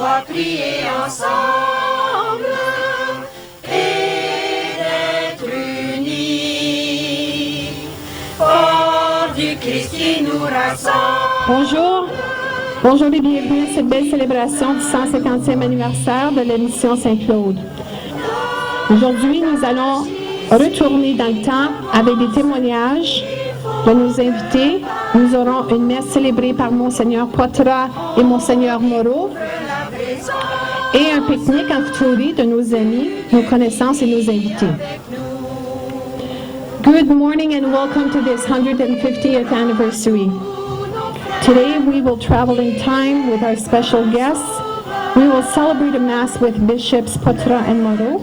va prier ensemble et d'être unis. Fort du Christ qui nous rassemble. Bonjour. Bonjour et bienvenue à cette belle célébration du 150e anniversaire de la mission Saint-Claude. Aujourd'hui, nous allons retourner dans le temps avec des témoignages de nos invités. Nous aurons une messe célébrée par Monseigneur Poitras et Monseigneur Moreau et un pique-nique en couturerie de nos amis, nos connaissances et nos invités. Good morning and welcome to this 150th anniversary. Today we will travel in time with our special guests. We will celebrate a Mass with Bishops Poitras and Moreau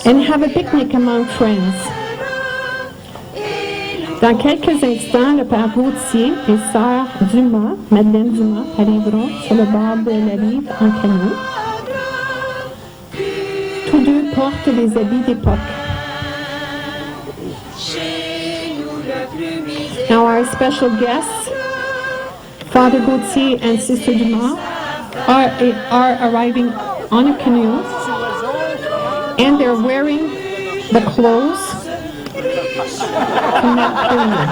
and have a picnic among friends. Dans quelques instants, le Père Gauthier et Sœur Dumas, Madeleine Dumas, arriveront sur le bord de la rive en canot. Tous deux portent des habits d'époque. Now our special guests, Father Gauthier and Sister Dumas, are arriving on a canoe, and they're wearing the clothes from that period.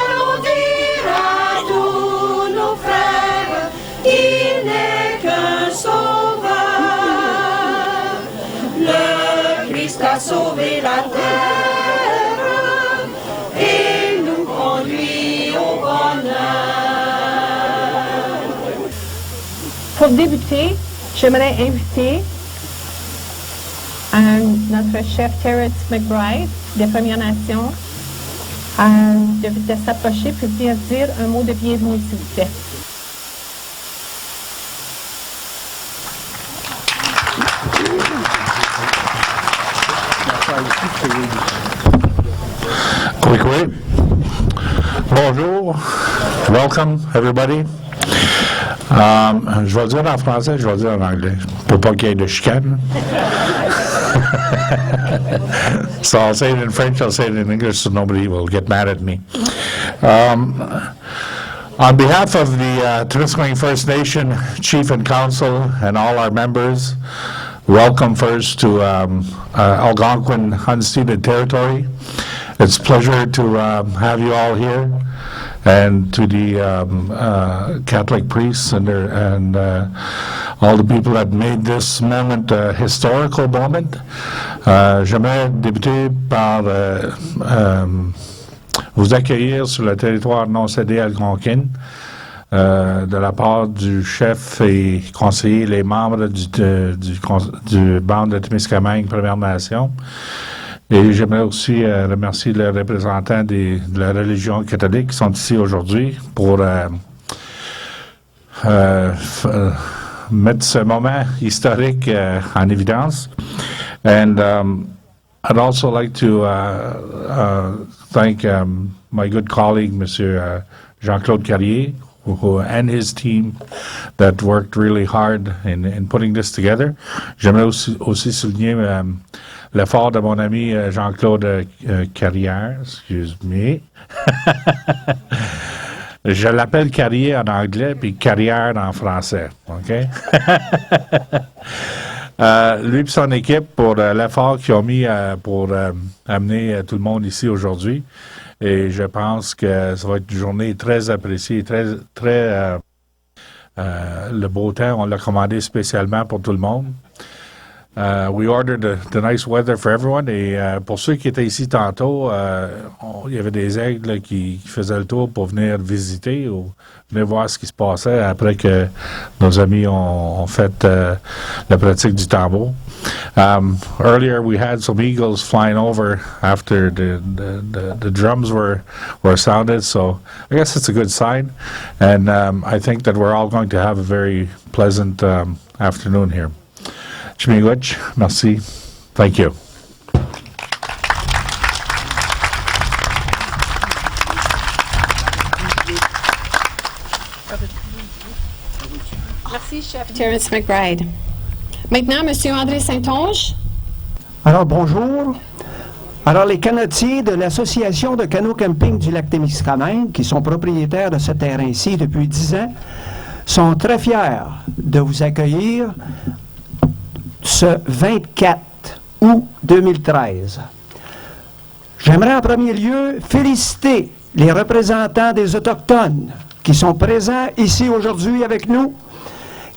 Allons dire à tous nos frères qu'il n'est qu'un sauveur. Le Christ a sauvé la terre et nous conduit au bonheur. Pour débuter, j'aimerais inviter notre chef Terrence McBride des Premières Nations de s'approcher pour venir dire un mot de bienvenue, s'il vous plaît. Quickly. Bonjour. Welcome, everybody. Je vais le dire en français, je vais le dire en anglais, pour pas qu'il y ait de chicane. So I'll say it in French, I'll say it in English, so nobody will get mad at me. On behalf of the Temiskaming First Nation Chief and Council and all our members, welcome first to Algonquin unceded territory. It's a pleasure to have you all here, and to the Catholic priests and all the people that made this moment a historical moment. J'aimerais débuter par vous accueillir sur le territoire non cédé algonquin de la part du chef et conseiller, les membres du bande de Témiscamingue Première Nation. Et j'aimerais aussi remercier les représentants de la religion catholique qui sont ici aujourd'hui pour mettre ce moment historique en évidence. And I'd also like to thank my good colleague, Monsieur Jean-Claude Carrier, and his team that worked really hard in putting this together. J'aimerais aussi souligner l'effort de mon ami Jean-Claude Carrière, excuse me. Je l'appelle Carrier en anglais, puis Carrière en français, OK? Lui et son équipe pour l'effort qu'ils ont mis pour amener tout le monde ici aujourd'hui. Et je pense que ça va être une journée très appréciée, très le beau temps, on l'a commandé spécialement pour tout le monde. We ordered the nice weather for everyone. Et pour ceux qui étaient ici tantôt, il y avait des aigles qui faisaient le tour pour venir visiter ou venir voir ce qui se passait après que nos amis ont fait la pratique du tambour. Earlier we had some eagles flying over after the drums were sounded, so I guess it's a good sign. And I think that we're all going to have a very pleasant afternoon here. Chimiwich, merci. Thank you. Merci, chef Terrence McBride. Maintenant, M. André Saint-Onge, Alors, bonjour. Alors, les canotiers de l'Association de canot camping du lac Témiscamingue, qui sont propriétaires de ce terrain-ci depuis 10 ans, sont très fiers de vous accueillir ce 24 août 2013. J'aimerais en premier lieu féliciter les représentants des Autochtones qui sont présents ici aujourd'hui avec nous,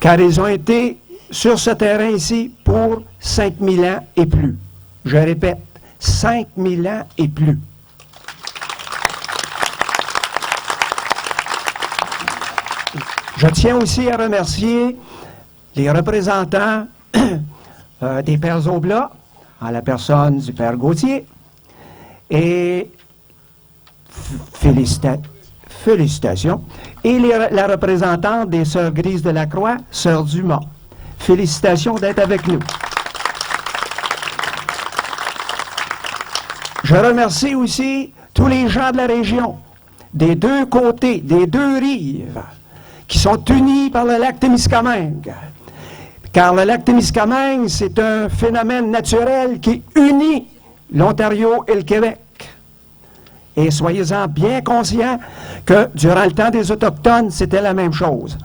car ils ont été sur ce terrain ici pour 5000 ans et plus. Je répète, 5000 ans et plus. Je tiens aussi à remercier les représentants des Pères Oblats, en la personne du Père Gauthier, et félicitations, et la représentante des Sœurs Grises de la Croix, Sœur Dumas. Félicitations d'être avec nous. Je remercie aussi tous les gens de la région, des deux côtés, des deux rives, qui sont unis par le lac Témiscamingue. Car le lac Témiscamingue, c'est un phénomène naturel qui unit l'Ontario et le Québec. Et soyez-en bien conscients que durant le temps des Autochtones, c'était la même chose.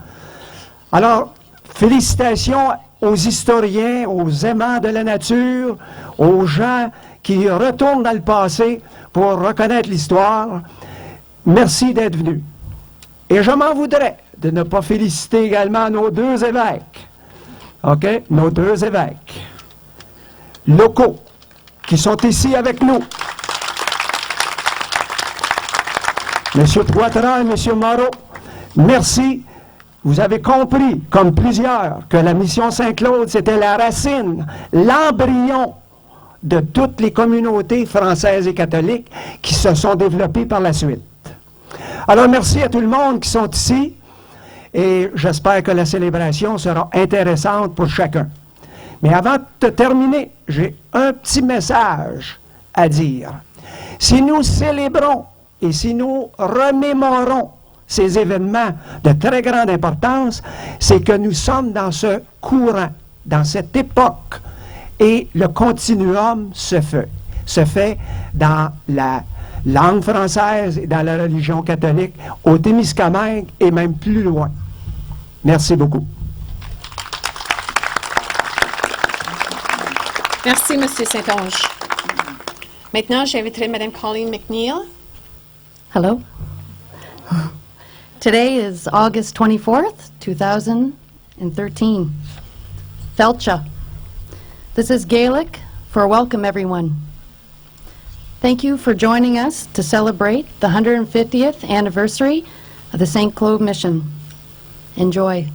Alors, félicitations aux historiens, aux aimants de la nature, aux gens qui retournent dans le passé pour reconnaître l'histoire. Merci d'être venus. Et je m'en voudrais de ne pas féliciter également nos deux évêques. OK? Nos deux évêques locaux qui sont ici avec nous. Monsieur Poitras et Monsieur Moreau, merci. Vous avez compris, comme plusieurs, que la mission Saint-Claude, c'était la racine, l'embryon de toutes les communautés françaises et catholiques qui se sont développées par la suite. Alors, merci à tout le monde qui sont ici et j'espère que la célébration sera intéressante pour chacun. Mais avant de terminer, j'ai un petit message à dire. Si nous célébrons et si nous remémorons ces événements de très grande importance, c'est que nous sommes dans ce courant, dans cette époque, et le continuum se fait dans la langue française et dans la religion catholique, au Témiscamingue et même plus loin. Merci beaucoup. Merci, M. Saint-Onge. Maintenant, j'inviterai Mme Colleen McNeil. Hello. Today is August 24th, 2013. Felcha. This is Gaelic for welcome everyone. Thank you for joining us to celebrate the 150th anniversary of the St. Claude Mission. Enjoy.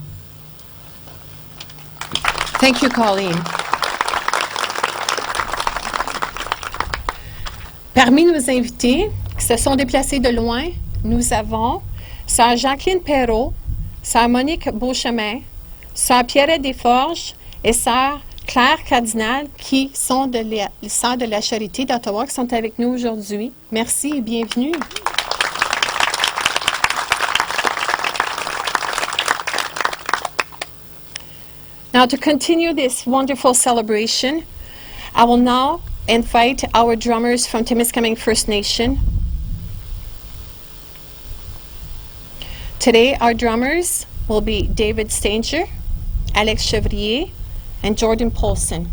Thank you, Colleen. Parmi nos invités qui se sont déplacés de loin, nous avons Sœur Jacqueline Perrault, Sœur Monique Beauchemin, Sœur Pierrette Desforges et Sœur Claire Cardinal qui sont de Sœurs de la Charité d'Ottawa qui sont avec nous aujourd'hui. Merci et bienvenue. Now, to continue this wonderful celebration, I will now invite our drummers from Témiscamingue First Nation. Today, our drummers will be David Stanger, Alex Chevrier, and Jordan Paulson.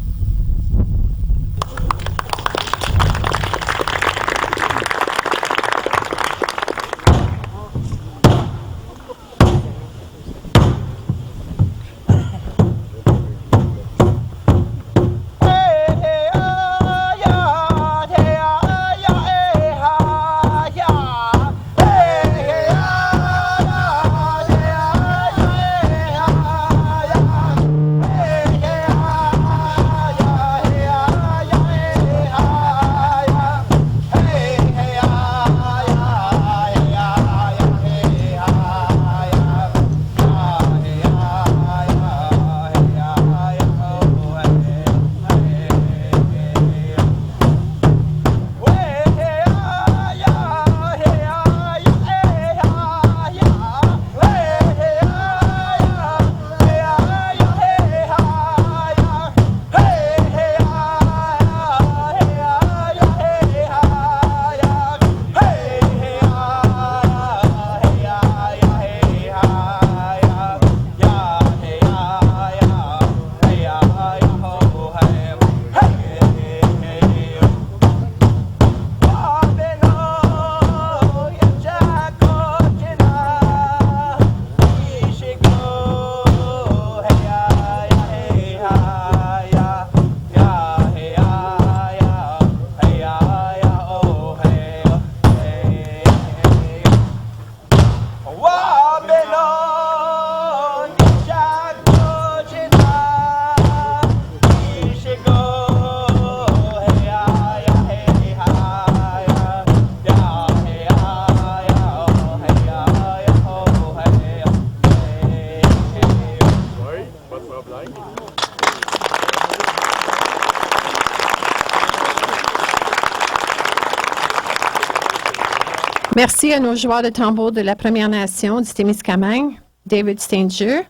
Merci à nos joueurs de tambour de la Première Nation du Témiscamingue, David Stanger,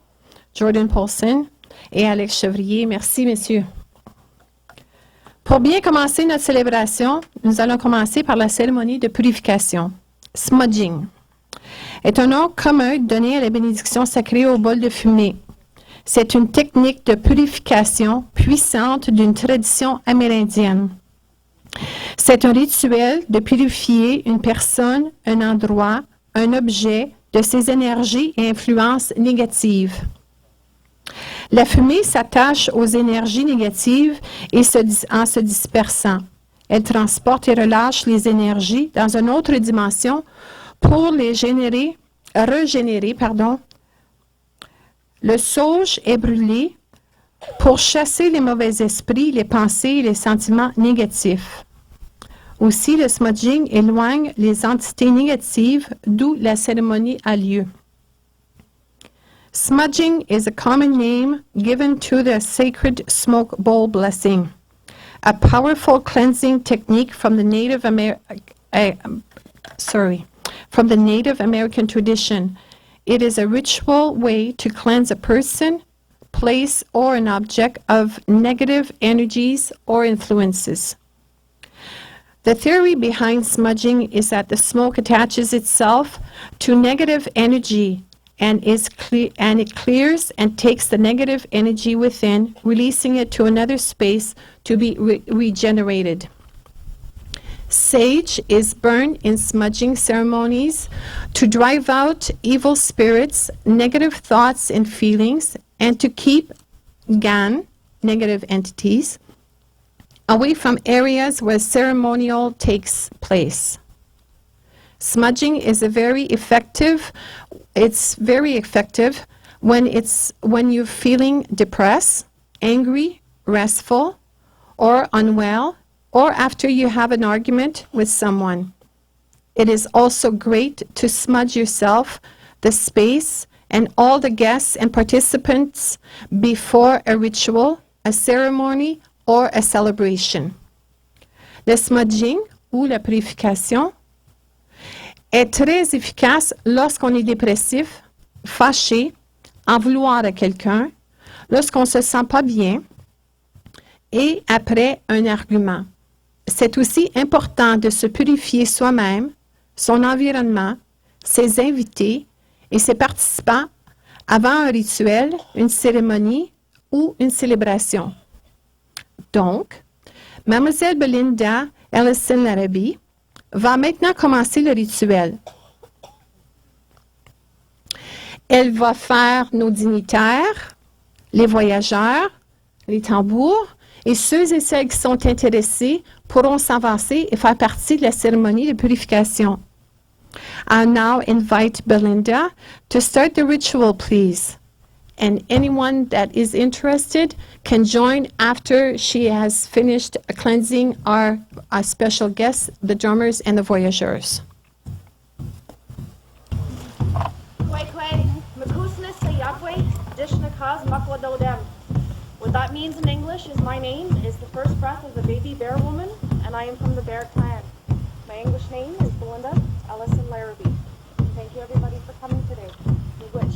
Jordan Paulson et Alex Chevrier. Merci, messieurs. Pour bien commencer notre célébration, nous allons commencer par la cérémonie de purification. Smudging est un nom commun donné à la bénédiction sacrée au bol de fumée. C'est une technique de purification puissante d'une tradition amérindienne. C'est un rituel de purifier une personne, un endroit, un objet de ses énergies et influences négatives. La fumée s'attache aux énergies négatives et en se dispersant. Elle transporte et relâche les énergies dans une autre dimension pour les régénérer. Le sauge est brûlé pour chasser les mauvais esprits, les pensées et les sentiments négatifs. Aussi, le smudging éloigne les entités négatives, d'où la cérémonie a lieu. Smudging is a common name given to the sacred smoke bowl blessing, a powerful cleansing technique from the Native American tradition. It is a ritual way to cleanse a person, place, or an object of negative energies or influences. The theory behind smudging is that the smoke attaches itself to negative energy and it clears and takes the negative energy within, releasing it to another space to be regenerated. Sage is burned in smudging ceremonies to drive out evil spirits, negative thoughts and feelings, and to keep Gan, negative entities, away from areas where ceremonial takes place. Smudging is very effective. It's very effective when you're feeling depressed, angry, restful, or unwell, or after you have an argument with someone. It is also great to smudge yourself, the space, and all the guests and participants before a ritual, a ceremony, or a celebration. Le smudging, ou la purification, est très efficace lorsqu'on est dépressif, fâché, en vouloir à quelqu'un, lorsqu'on ne se sent pas bien et après un argument. C'est aussi important de se purifier soi-même, son environnement, ses invités et ses participants avant un rituel, une cérémonie ou une célébration. Donc, Mademoiselle Belinda Ellison Larrabee va maintenant commencer le rituel. Elle va faire nos dignitaires, les voyageurs, les tambours, et ceux et celles qui sont intéressés pourront s'avancer et faire partie de la cérémonie de purification. I now invite Belinda to start the ritual, please. And anyone that is interested can join after she has finished cleansing our special guests, the drummers and the voyageurs. What that means in English is my name is the first breath of the baby bear woman, and I am from the Bear Clan. My English name is Belinda Ellison Larrabee. Thank you everybody for coming today. We wish.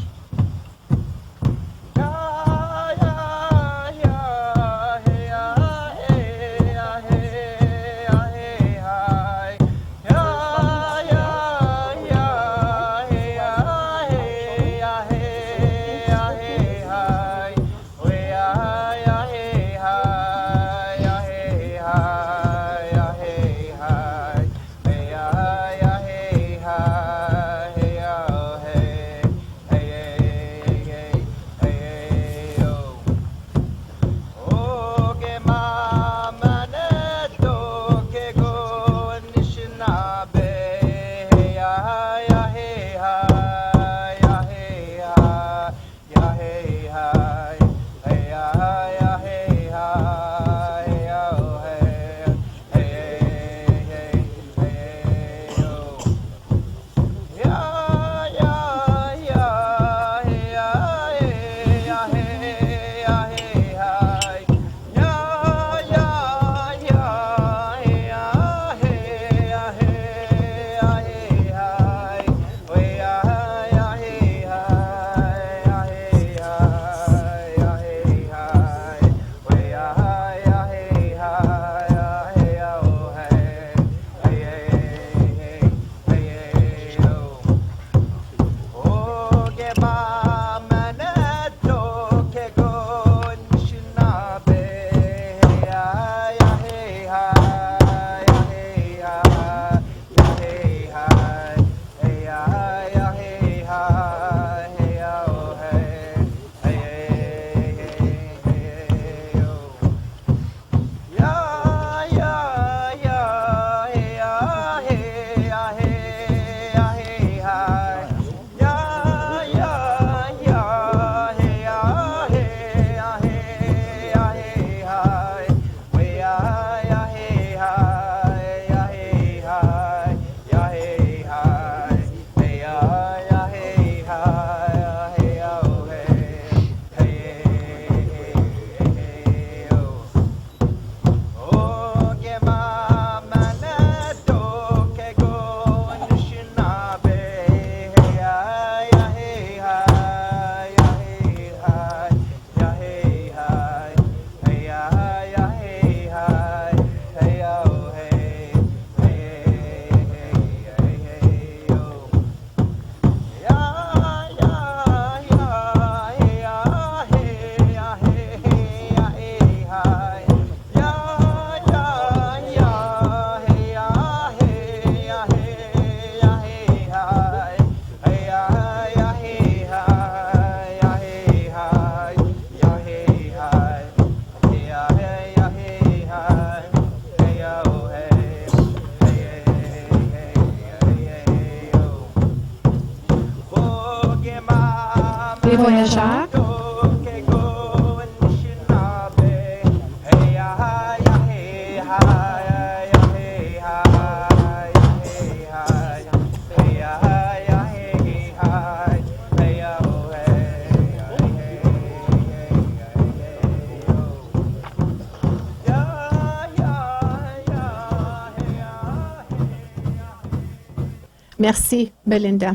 Merci, Belinda.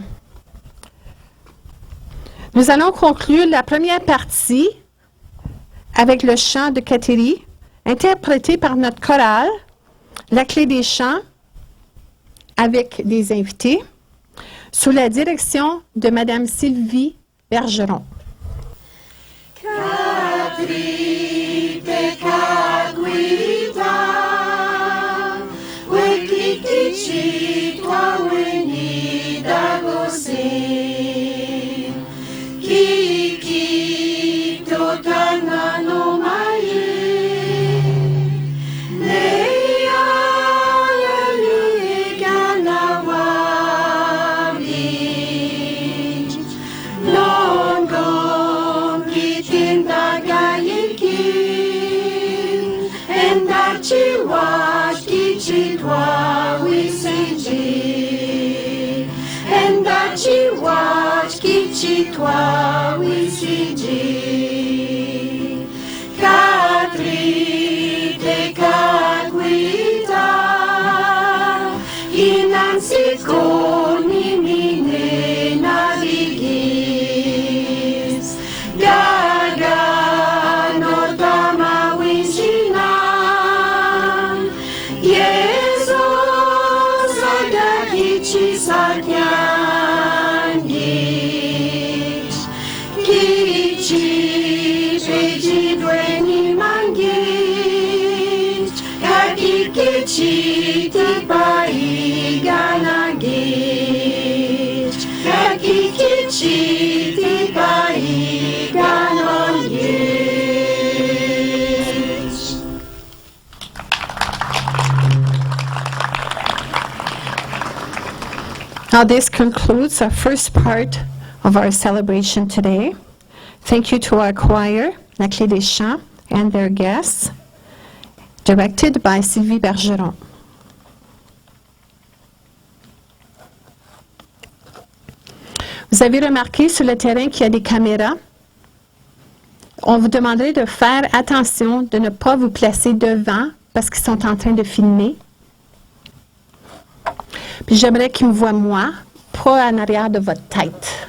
Nous allons conclure la première partie avec le chant de Kateri, interprété par notre chorale, La Clé des Chants, avec des invités, sous la direction de Mme Sylvie Bergeron. Toi, oui, si G. Katri te kaguita, inansiko ni mine navigis. Gaga no tama winchinan, Jesus agakichi sakyan. Chiti pai ganagit, kakiki chiti pai ganagit. Now this concludes our first part of our celebration today. Thank you to our choir, La Clé des Chants, and their guests, directed by Sylvie Bergeron. Vous avez remarqué sur le terrain qu'il y a des caméras. On vous demanderait de faire attention, de ne pas vous placer devant parce qu'ils sont en train de filmer. Puis j'aimerais qu'ils me voient moi, pas en arrière de votre tête.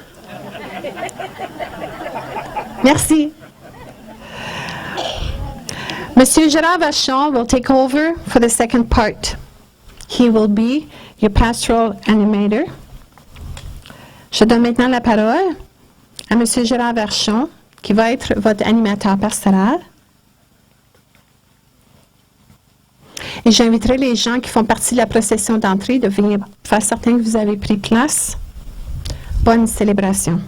Merci. Monsieur Gérard Vachon will take over for the second part. He will be your pastoral animator. Je donne maintenant la parole à Monsieur Gérard Vachon, qui va être votre animateur pastoral. Et j'inviterai les gens qui font partie de la procession d'entrée de venir faire certain que vous avez pris place. Bonne célébration.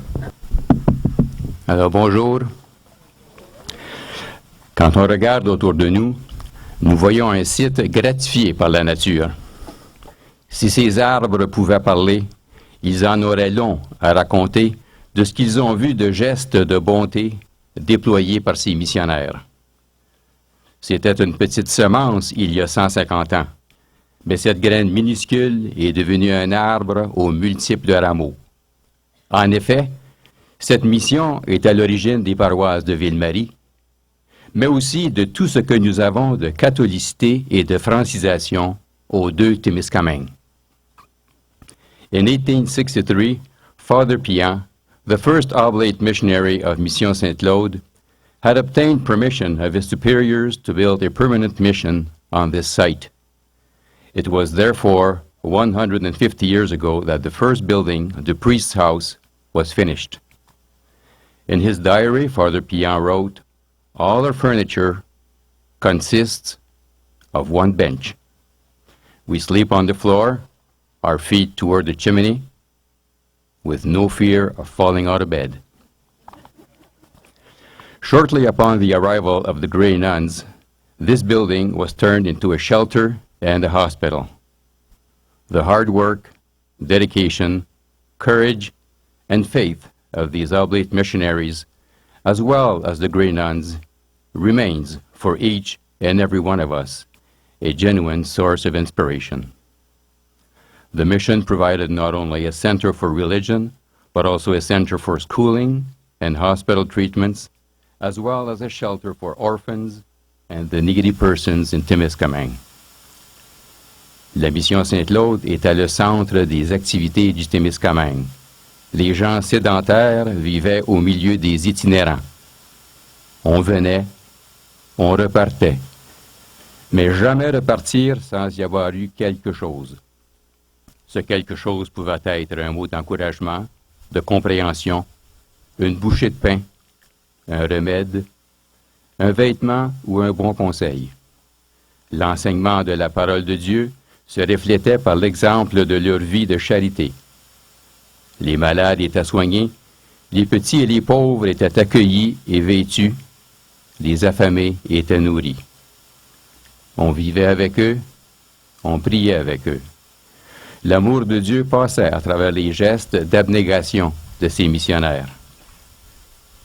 Alors bonjour. Quand on regarde autour de nous, nous voyons un site gratifié par la nature. Si ces arbres pouvaient parler, ils en auraient long à raconter de ce qu'ils ont vu de gestes de bonté déployés par ces missionnaires. C'était une petite semence il y a 150 ans, mais cette graine minuscule est devenue un arbre aux multiples rameaux. En effet, cette mission est à l'origine des paroisses de Ville-Marie, mais aussi de tout ce que nous avons de catholicité et de francisation aux deux Témiscamingues. In 1863, Father Pian, the first oblate missionary of Mission Saint-Claude, had obtained permission of his superiors to build a permanent mission on this site. It was therefore 150 years ago that the first building, the priest's house, was finished. In his diary, Father Pian wrote, "All our furniture consists of one bench. We sleep on the floor, our feet toward the chimney, with no fear of falling out of bed." Shortly upon the arrival of the Grey Nuns, this building was turned into a shelter and a hospital. The hard work, dedication, courage, and faith of these oblate missionaries, as well as the Grey Nuns, remains for each and every one of us a genuine source of inspiration. The mission provided not only a center for religion, but also a center for schooling and hospital treatments, as well as a shelter for orphans and the needy persons in Témiscamingue. La mission Saint-Claude était le centre des activités du Témiscamingue. Les gens sédentaires vivaient au milieu des itinérants. On venait, on repartait, mais jamais repartir sans y avoir eu quelque chose. Ce quelque chose pouvait être un mot d'encouragement, de compréhension, une bouchée de pain, un remède, un vêtement ou un bon conseil. L'enseignement de la parole de Dieu se reflétait par l'exemple de leur vie de charité. Les malades étaient soignés, les petits et les pauvres étaient accueillis et vêtus, les affamés étaient nourris. On vivait avec eux, on priait avec eux. L'amour de Dieu passait à travers les gestes d'abnégation de ces missionnaires.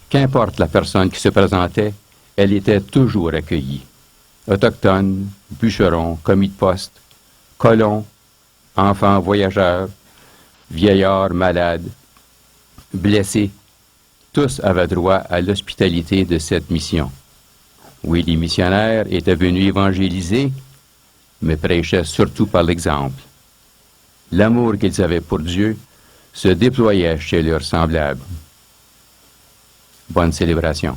Qu'importe la personne qui se présentait, elle était toujours accueillie. Autochtones, bûcherons, commis de poste, colons, enfants voyageurs, vieillards malades, blessés, tous avaient droit à l'hospitalité de cette mission. Oui, les missionnaires étaient venus évangéliser, mais prêchaient surtout par l'exemple. L'amour qu'ils avaient pour Dieu se déployait chez leurs semblables. Bonne célébration.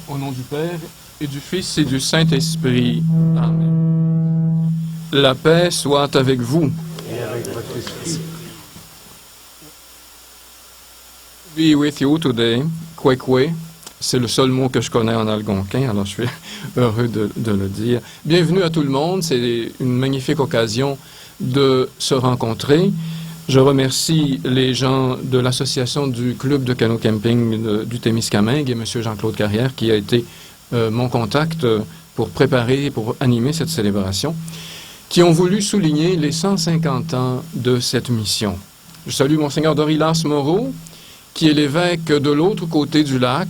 Au nom du Père, et du Fils, et du Saint-Esprit. Amen. La paix soit avec vous. Et avec votre esprit. Be with you today. Kwekwe, c'est le seul mot que je connais en algonquin, alors je suis heureux de le dire. Bienvenue à tout le monde, c'est une magnifique occasion de se rencontrer. Je remercie les gens de l'association du club de canot camping du Témiscamingue et M. Jean-Claude Carrière qui a été mon contact pour préparer, pour animer cette célébration, qui ont voulu souligner les 150 ans de cette mission. Je salue Monseigneur Dorilas Moreau, qui est l'évêque de l'autre côté du lac.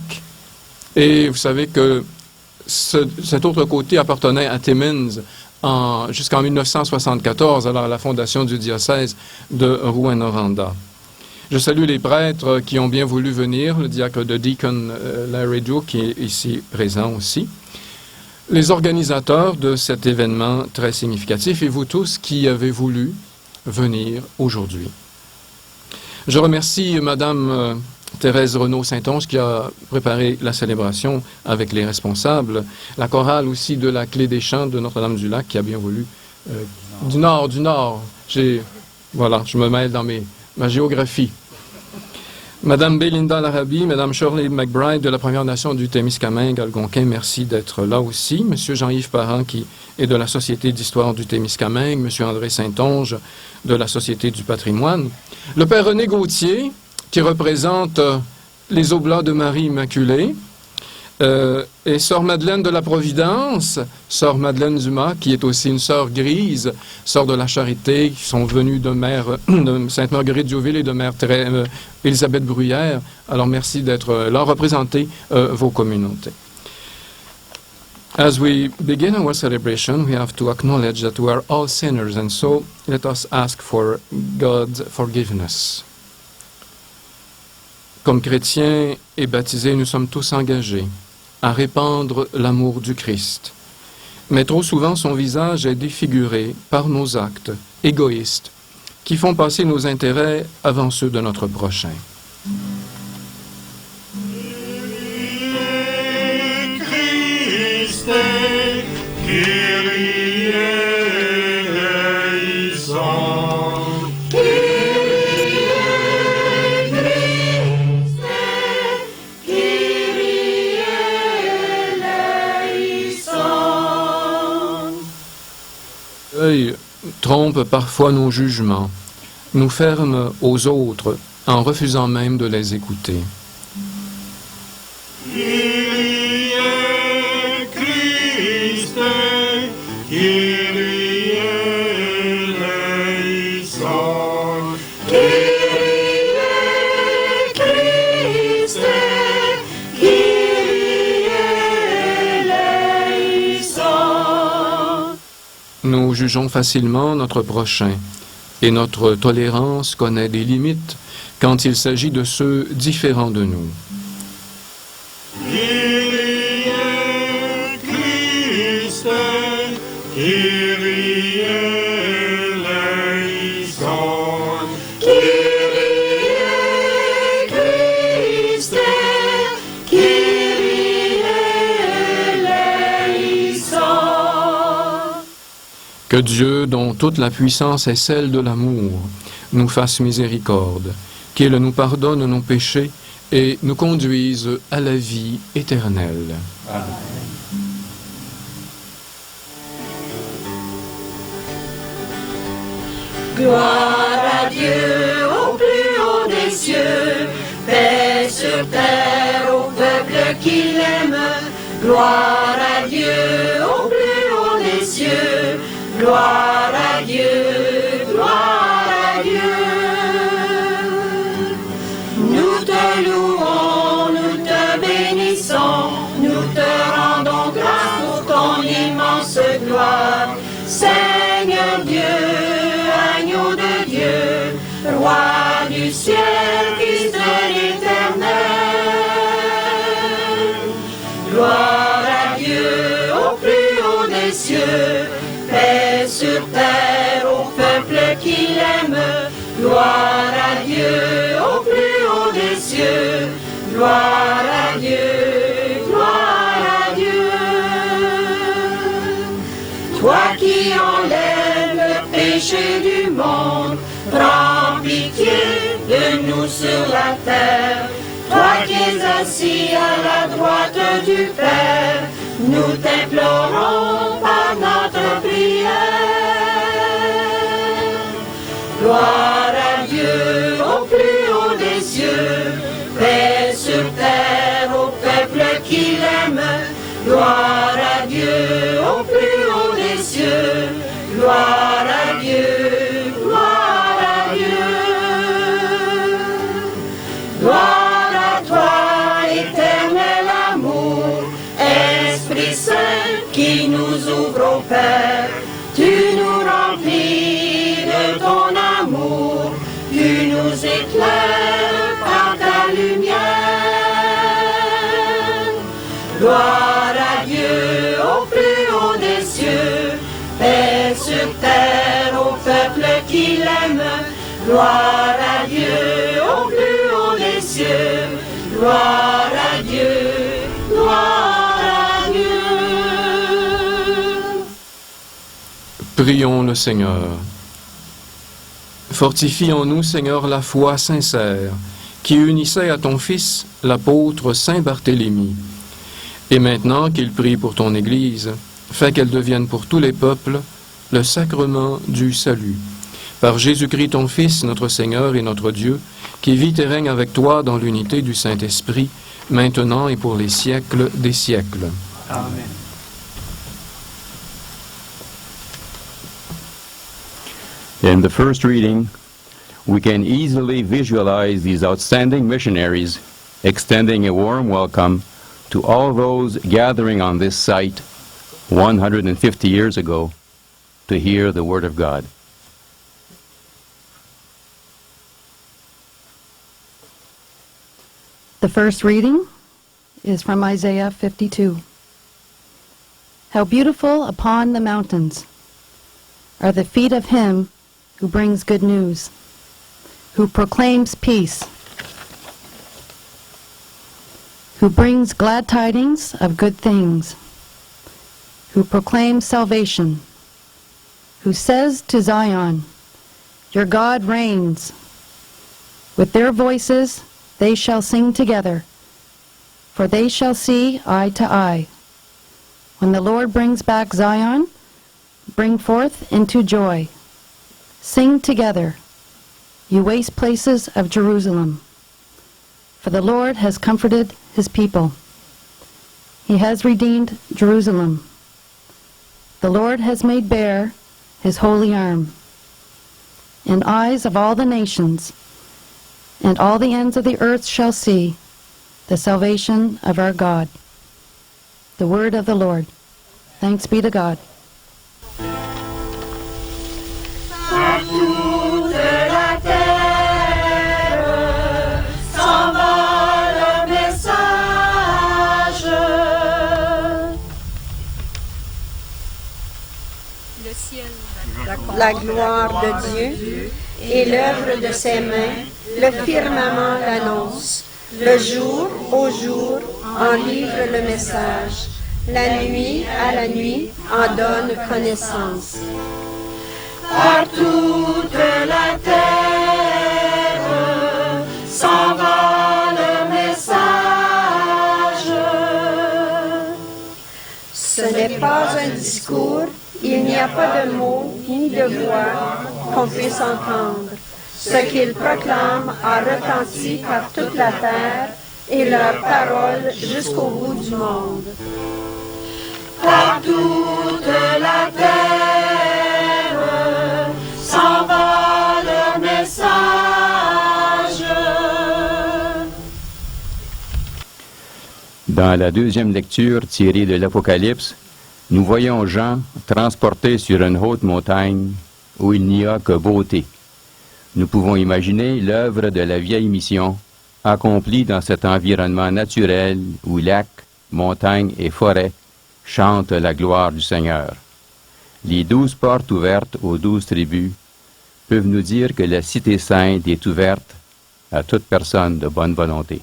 Et vous savez que cet autre côté appartenait à Timmins jusqu'en 1974, alors à la fondation du diocèse de Rouyn-Noranda. Je salue les prêtres qui ont bien voulu venir, le diacre de Deacon Larry Drew, qui est ici présent aussi, les organisateurs de cet événement très significatif et vous tous qui avez voulu venir aujourd'hui. Je remercie Madame Thérèse Renaud-Saint-Onge qui a préparé la célébration avec les responsables, la chorale aussi de la Clé des Champs de Notre-Dame-du-Lac qui a bien voulu... du Nord. Voilà, je me mêle dans ma géographie. Madame Belinda Larabi, Madame Shirley McBride de la Première Nation du Témiscamingue algonquin, merci d'être là aussi. Monsieur Jean-Yves Parent qui est de la Société d'histoire du Témiscamingue, Monsieur André Saint-Onge de la Société du patrimoine. Le Père René Gauthier qui représente les Oblats de Marie Immaculée. Et Sœur Madeleine de la Providence, Sœur Madeleine Dumas, qui est aussi une sœur grise, sœur de la Charité, qui sont venues de Mère de Sainte-Marguerite Diouville et de Mère Élisabeth Bruyère. Alors merci d'être là, représenter vos communautés. As we begin our celebration, we have to acknowledge that we are all sinners, and so let us ask for God's forgiveness. Comme chrétiens et baptisés, nous sommes tous engagés à répandre l'amour du Christ. Mais trop souvent, son visage est défiguré par nos actes égoïstes qui font passer nos intérêts avant ceux de notre prochain. L'œil trompe parfois nos jugements, nous ferme aux autres en refusant même de les écouter. Nous jugeons facilement notre prochain et notre tolérance connaît des limites quand il s'agit de ceux différents de nous. Que Dieu, dont toute la puissance est celle de l'amour, nous fasse miséricorde, qu'il nous pardonne nos péchés et nous conduise à la vie éternelle. Amen. Gloire à Dieu au plus haut des cieux, paix sur terre au peuple qui l'aime. Gloire à Dieu au plus haut des cieux, gloire à Dieu, gloire à Dieu. Nous te louons, nous te bénissons, nous te rendons grâce pour ton immense gloire. Seigneur Dieu, agneau de Dieu, roi du ciel, Fils de l'éternel. Gloire à Dieu au plus haut des cieux, paix sur terre au peuple qui l'aime. Gloire à Dieu au plus haut des cieux, gloire à Dieu, gloire à Dieu. Toi qui enlèves le péché du monde, prends pitié de nous sur la terre. Toi qui es assis à la droite du Père, nous t'implorons par notre prière. Gloire à Dieu au plus haut des cieux, paix sur terre au peuple qui l'aime. Gloire à Dieu au plus haut des cieux, gloire à Dieu, gloire à Dieu. Gloire à toi, éternel amour, Esprit Saint qui nous ouvre au Père. Tu nous remplis de ton amour, tu nous éclaires par ta lumière. Gloire à Dieu au plus haut des cieux, paix sur terre au peuple qui l'aime. Gloire à Dieu au plus haut des cieux, gloire à Dieu, gloire à Dieu. Prions le Seigneur. Fortifie en nous, Seigneur, la foi sincère qui unissait à ton Fils, l'apôtre Saint Barthélemy. Et maintenant qu'il prie pour ton Église, fais qu'elle devienne pour tous les peuples le sacrement du salut. Par Jésus-Christ, ton Fils, notre Seigneur et notre Dieu, qui vit et règne avec toi dans l'unité du Saint-Esprit, maintenant et pour les siècles des siècles. Amen. In the first reading, we can easily visualize these outstanding missionaries extending a warm welcome to all those gathering on this site 150 years ago to hear the Word of God. The first reading is from Isaiah 52. How beautiful upon the mountains are the feet of him who brings good news, who proclaims peace, who brings glad tidings of good things, who proclaims salvation, who says to Zion, your God reigns. With their voices they shall sing together, for they shall see eye to eye. When the Lord brings back Zion, bring forth into joy. Sing together, you waste places of Jerusalem. For the Lord has comforted his people. He has redeemed Jerusalem. The Lord has made bare his holy arm. In eyes of all the nations, and all the ends of the earth shall see the salvation of our God. The word of the Lord. Thanks be to God. Par toute la terre s'envole le message. Le ciel, La gloire de Dieu et l'œuvre de ses mains, le firmament l'annonce. Le jour au jour en livre le message. La nuit à la nuit en donne connaissance. Par toute la terre s'envole le message. Ce n'est pas un discours, il n'y a pas de mots ni de voix qu'on puisse entendre. Ce qu'ils proclament a retenti par toute la terre et leur parole jusqu'au bout du monde. Par toute la terre s'envole le message. Dans la deuxième lecture tirée de l'Apocalypse, nous voyons Jean transporté sur une haute montagne où il n'y a que beauté. Nous pouvons imaginer l'œuvre de la vieille mission accomplie dans cet environnement naturel où lacs, montagnes et forêts chantent la gloire du Seigneur. Les 12 portes ouvertes aux 12 tribus peuvent nous dire que la cité sainte est ouverte à toute personne de bonne volonté.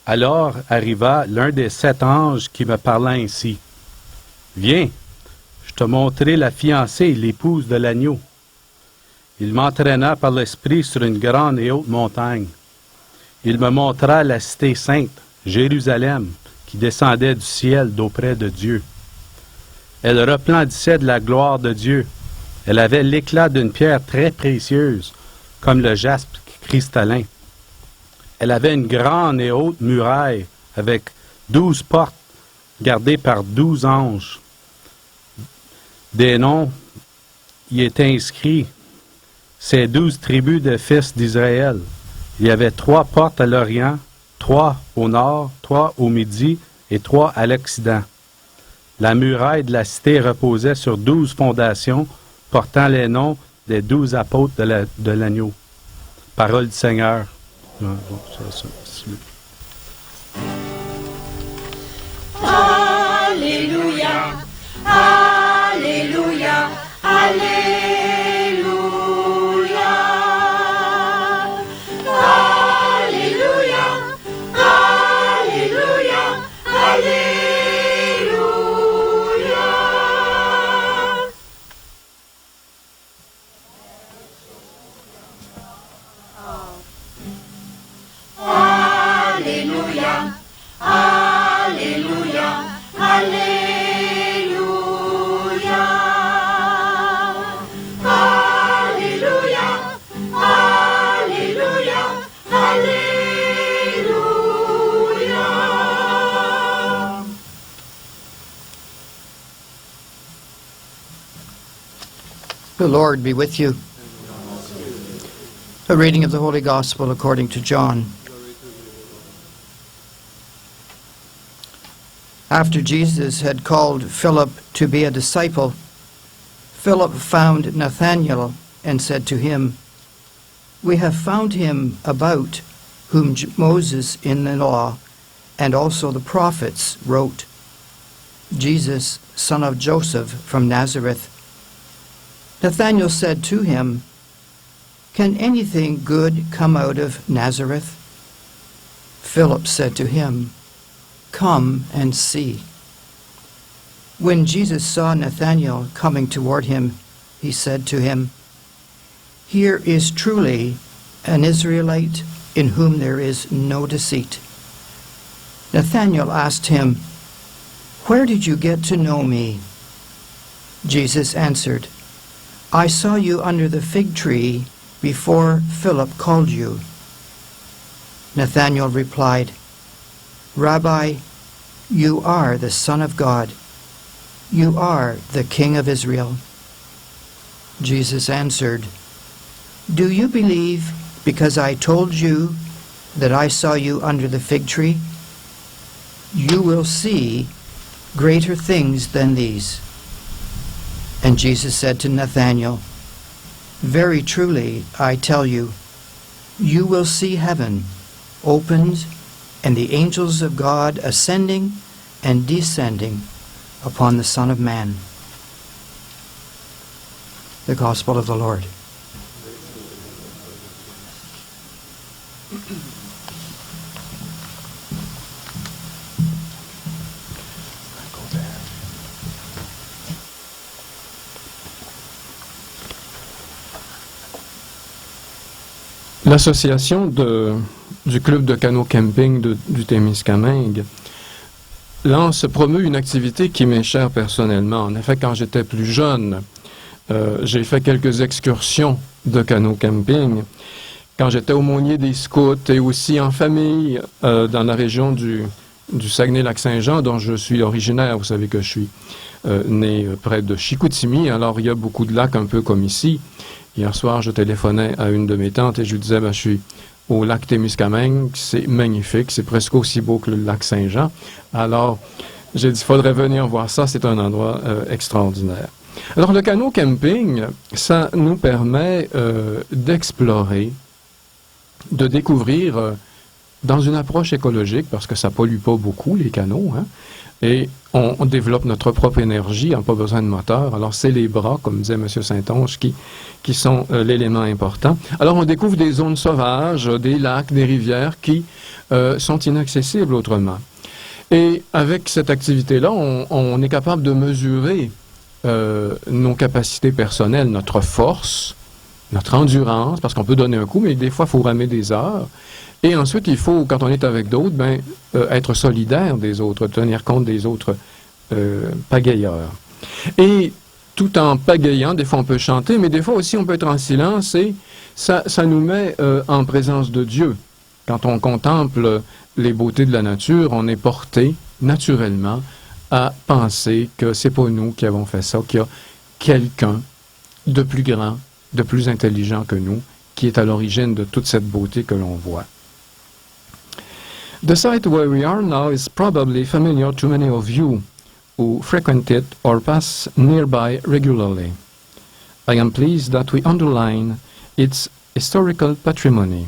Alors arriva l'un des 7 anges qui me parla ainsi. « Viens, je te montrerai la fiancée, l'épouse de l'agneau. » Il m'entraîna par l'esprit sur une grande et haute montagne. Il me montra la cité sainte, Jérusalem, qui descendait du ciel d'auprès de Dieu. Elle resplendissait de la gloire de Dieu. Elle avait l'éclat d'une pierre très précieuse, comme le jaspe cristallin. Elle avait une grande et haute muraille avec 12 portes gardées par 12 anges. Des noms y étaient inscrits, ces 12 tribus de fils d'Israël. Il y avait 3 portes à l'Orient, 3 au nord, 3 au midi et 3 à l'Occident. La muraille de la cité reposait sur 12 fondations portant les noms des 12 apôtres de l'agneau. Parole du Seigneur. Alléluia, Alléluia, Alléluia. Alléluia, Alléluia, Alléluia. Alléluia, Alléluia, Alléluia. The Lord be with you. A reading of the Holy Gospel according to John. After Jesus had called Philip to be a disciple, Philip found Nathanael and said to him, "We have found him about whom Moses in the law and also the prophets wrote, Jesus, son of Joseph from Nazareth." Nathanael said to him, "Can anything good come out of Nazareth?" Philip said to him, "Come and see." When Jesus saw Nathanael coming toward him, he said to him, "Here is truly an Israelite in whom there is no deceit." Nathanael asked him, "Where did you get to know me?" Jesus answered, "I saw you under the fig tree before Philip called you." Nathanael replied, "Rabbi, you are the Son of God. You are the King of Israel." Jesus answered, "Do you believe because I told you that I saw you under the fig tree? You will see greater things than these." And Jesus said to Nathanael, "Very truly, I tell you, you will see heaven opened and the angels of God ascending and descending upon the Son of Man." The Gospel of the Lord. L'association du club de canot camping du Témiscamingue promeut une activité qui m'est chère personnellement. En effet, quand j'étais plus jeune, j'ai fait quelques excursions de canot camping. Quand j'étais aumônier des scouts et aussi en famille dans la région du Saguenay-Lac-Saint-Jean, dont je suis originaire. Vous savez que je suis né près de Chicoutimi, alors il y a beaucoup de lacs un peu comme ici. Hier soir, je téléphonais à une de mes tantes et je lui disais, je suis au lac Témiscamingue, c'est magnifique, c'est presque aussi beau que le lac Saint-Jean. Alors, j'ai dit, il faudrait venir voir ça, c'est un endroit extraordinaire. Alors, le canot camping, ça nous permet d'explorer, de découvrir dans une approche écologique, parce que ça pollue pas beaucoup, les canots, hein, et on développe notre propre énergie, on n'a pas besoin de moteur. Alors, c'est les bras, comme disait M. Saint-Onge, qui sont l'élément important. Alors, on découvre des zones sauvages, des lacs, des rivières qui sont inaccessibles autrement. Et avec cette activité-là, on est capable de mesurer nos capacités personnelles, notre force, notre endurance, parce qu'on peut donner un coup, mais des fois, il faut ramer des heures. Et ensuite, il faut, quand on est avec d'autres, être solidaire des autres, tenir compte des autres pagayeurs. Et tout en pagayant, des fois on peut chanter, mais des fois aussi on peut être en silence et ça nous met en présence de Dieu. Quand on contemple les beautés de la nature, on est porté naturellement à penser que c'est pas nous qui avons fait ça, qu'il y a quelqu'un de plus grand, de plus intelligent que nous, qui est à l'origine de toute cette beauté que l'on voit. The site where we are now is probably familiar to many of you who frequent it or pass nearby regularly. I am pleased that we underline its historical patrimony,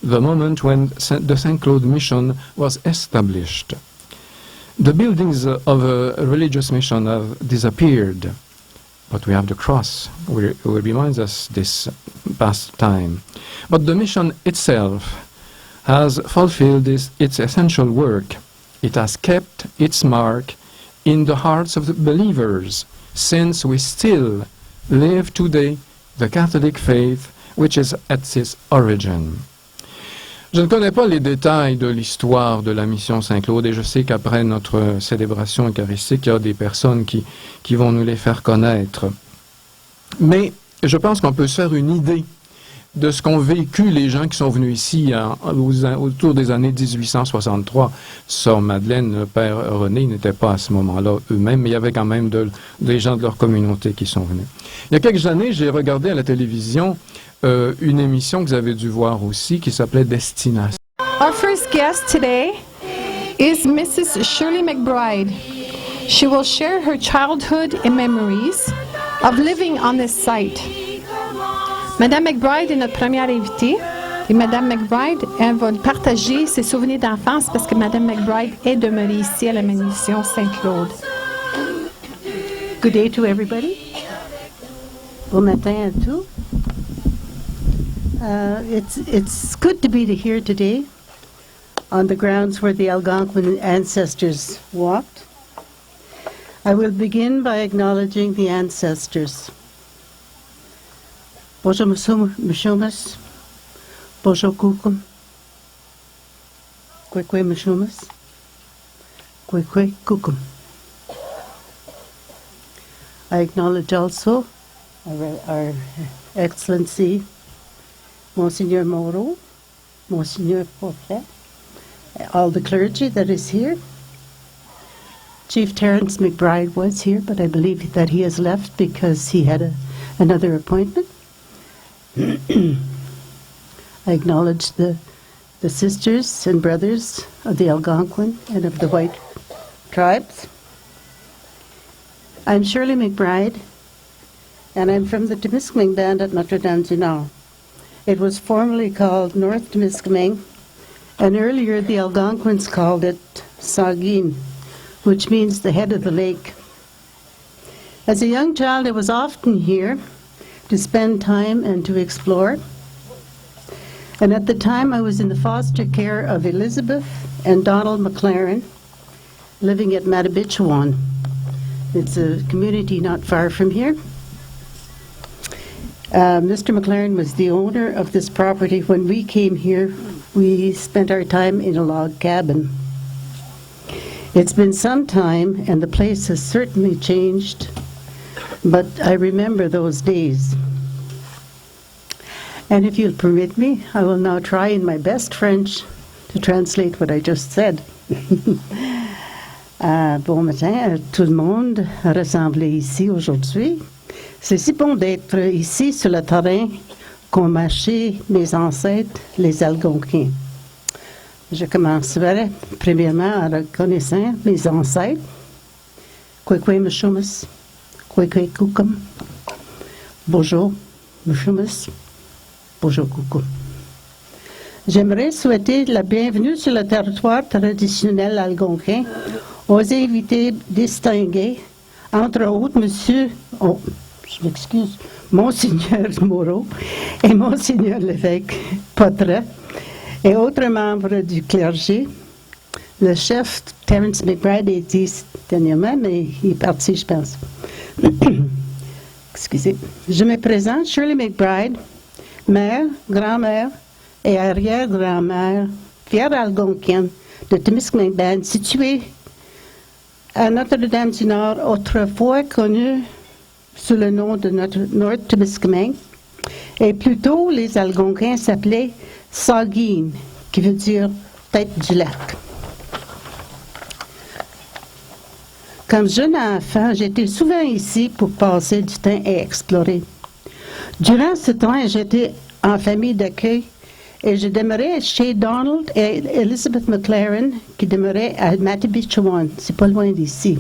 the moment when the St. Claude Mission was established. The buildings of a religious mission have disappeared, but we have the cross, which reminds us this past time. But the mission itself has fulfilled its essential work. It has kept its mark in the hearts of the believers, since we still live today the Catholic faith, which is at its origin. Je ne connais pas les détails de l'histoire de la mission Saint-Claude et je sais qu'après notre célébration eucharistique, il y a des personnes qui vont nous les faire connaître. Mais je pense qu'on peut se faire une idée de ce qu'ont vécu les gens qui sont venus ici autour des années 1863. Sœur Madeleine, Père René n'étaient pas à ce moment-là eux-mêmes, mais il y avait quand même des gens de leur communauté qui sont venus. Il y a quelques années, j'ai regardé à la télévision une émission que vous avez dû voir aussi qui s'appelait Destination. Our first guest today is Mrs. Shirley McBride. She will share her childhood and memories of living on this site. Madame McBride est notre première invitée. Et Madame McBride, elle va partager ses souvenirs d'enfance parce que Madame McBride est demeurée ici à la mission Saint-Claude. Good day to everybody. Bon matin à tous. It's good to be here today on the grounds where the Algonquin ancestors walked. I will begin by acknowledging the ancestors. Bonjour, Mishumas. Bonjour, Kukum. Kwekwe, Mishumas. Kwekwe, Kukum. I acknowledge also our Excellency, Monsignor Moreau, Monsignor Portlet, all the clergy that is here. Chief Terence McBride was here, but I believe that he has left because he had another appointment. I acknowledge the sisters and brothers of the Algonquin and of the white tribes. I'm Shirley McBride, and I'm from the Temiskaming Band at Notre-Dame-du-Nord. It was formerly called North Temiskaming, and earlier the Algonquins called it Saugeen, which means the head of the lake. As a young child, I was often here to spend time and to explore. And at the time, I was in the foster care of Elizabeth and Donald McLaren, living at Matabichuan. It's a community not far from here. Mr. McLaren was the owner of this property. When we came here, we spent our time in a log cabin. It's been some time, and the place has certainly changed, but I remember those days. And if you'll permit me, I will now try in my best French to translate what I just said. Bon matin à tout le monde rassemblé ici aujourd'hui. C'est si bon d'être ici sur le terrain qu'ont marché mes ancêtres, les Algonquins. Je commencerai premièrement en reconnaissant mes ancêtres. Kwekwe Mishumas, Kwekwe Kukum. Bonjour Mishumas, bonjour Kukum. J'aimerais souhaiter la bienvenue sur le territoire traditionnel algonquin aux invités distingués, entre autres Monseigneur Moreau et Monseigneur l'évêque Poitras, et autres membres du clergé. Le chef Terence McBride est ici dernièrement, mais il est parti, je pense. Excusez. Je me présente, Shirley McBride, mère, grand-mère et arrière-grand-mère, fière algonquienne de Temiskaming Band, située à Notre-Dame-du-Nord, autrefois connue sous le nom de North Temiskaming. Et plus tôt, les Algonquins s'appelaient Saugeen, qui veut dire tête du lac. Comme jeune enfant, j'étais souvent ici pour passer du temps et explorer. Durant ce temps, j'étais en famille d'accueil et je demeurais chez Donald et Elizabeth McLaren, qui demeuraient à Matabichuan, c'est pas loin d'ici.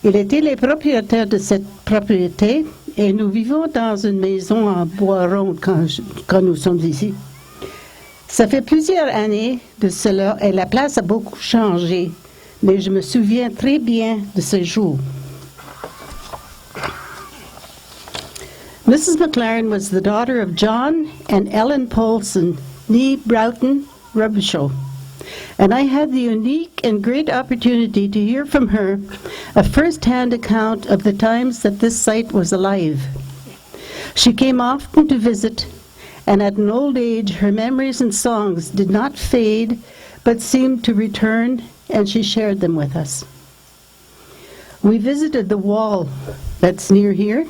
Ils étaient les propriétaires de cette propriété et nous vivons dans une maison en bois rond quand nous sommes ici. Ça fait plusieurs années de cela et la place a beaucoup changé, mais je me souviens très bien de ce jour. Mrs. McLaren was the daughter of John and Ellen Paulson, nee Broughton Rubishaw, and I had the unique and great opportunity to hear from her a first-hand account of the times that this site was alive. She came often to visit, and at an old age, her memories and songs did not fade, but seemed to return, and she shared them with us. We visited the wall that's near here,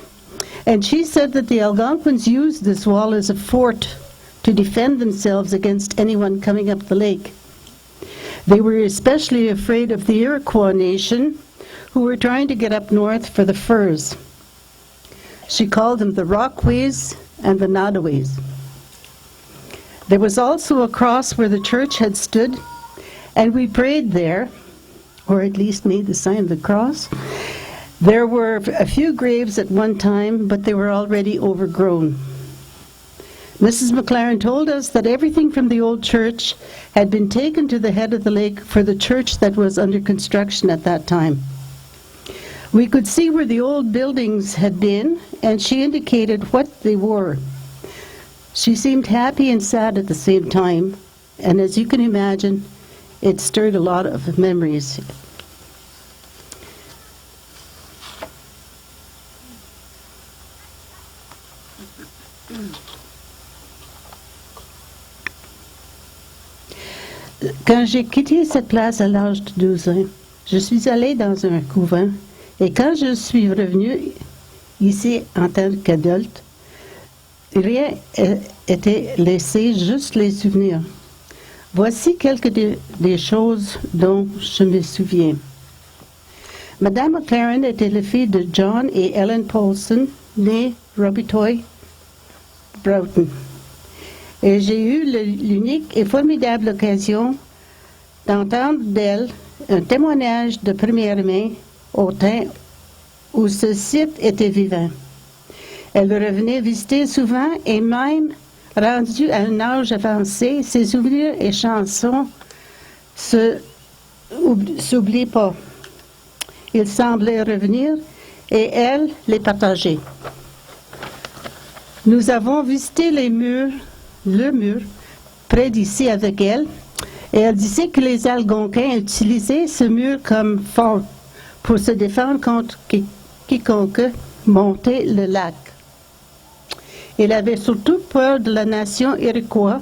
And she said that the Algonquins used this wall as a fort to defend themselves against anyone coming up the lake. They were especially afraid of the Iroquois nation, who were trying to get up north for the furs. She called them the Rockaways and the Nodaways. There was also a cross where the church had stood, and we prayed there, or at least made the sign of the cross. There were a few graves at one time, but they were already overgrown. Mrs. McLaren told us that everything from the old church had been taken to the head of the lake for the church that was under construction at that time. We could see where the old buildings had been, and she indicated what they were. She seemed happy and sad at the same time, and as you can imagine, it stirred a lot of memories. Quand j'ai quitté cette place à l'âge de 12 ans, je suis allée dans un couvent, et quand je suis revenue ici en tant qu'adulte, rien était laissé, juste les souvenirs. Voici quelques des choses dont je me souviens. Madame McLaren était la fille de John et Ellen Paulson, née Robitoy Broughton. Et j'ai eu l'unique et formidable occasion d'entendre d'elle un témoignage de première main au temps où ce site était vivant. Elle revenait visiter souvent et même, rendue à un âge avancé, ses souvenirs et chansons s'oublient pas. Ils semblaient revenir et elle les partageait. Nous avons visité le mur près d'ici avec elle, et elle disait que les Algonquins utilisaient ce mur comme fort pour se défendre contre quiconque montait le lac. Elle avait surtout peur de la nation Iroquois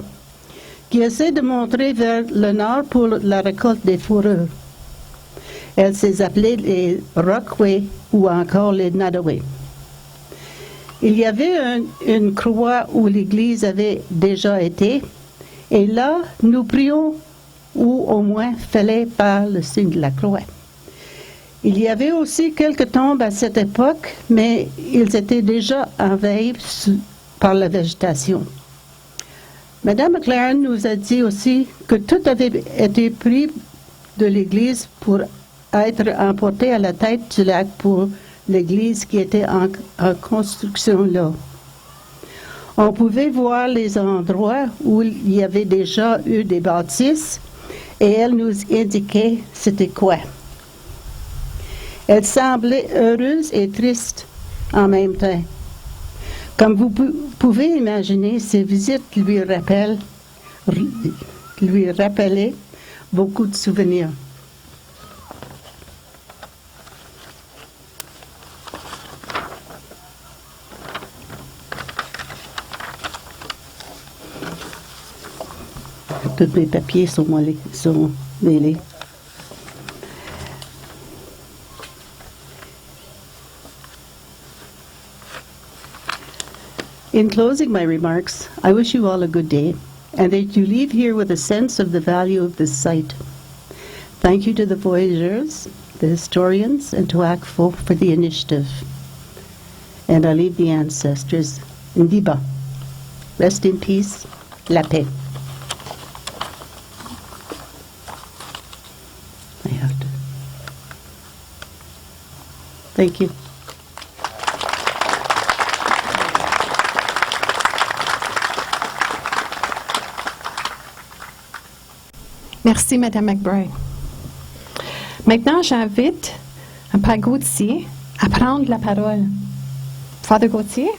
qui essaie de monter vers le nord pour la récolte des fourrures. Elle s'est appelée les Rockaways ou encore les Nodaways. Il y avait une croix où l'église avait déjà été, et là, nous prions, ou au moins fallait par le signe de la croix. Il y avait aussi quelques tombes à cette époque, mais ils étaient déjà envahis par la végétation. Madame McLaren nous a dit aussi que tout avait été pris de l'église pour être emporté à la tête du lac pour l'église qui était en construction là. On pouvait voir les endroits où il y avait déjà eu des bâtisses et elle nous indiquait c'était quoi. Elle semblait heureuse et triste en même temps. Comme vous pouvez imaginer, ces visites lui rappelaient beaucoup de souvenirs. Tous mes papiers sont mêlés. In closing my remarks, I wish you all a good day, and that you leave here with a sense of the value of this site. Thank you to the voyageurs, the historians, and to ACFO for the initiative. And I leave the ancestors. Ndiba. Rest in peace. La paix. I have to. Thank you. Merci, Mme McBride. Maintenant, j'invite Père Gauthier à prendre la parole. Father Gauthier?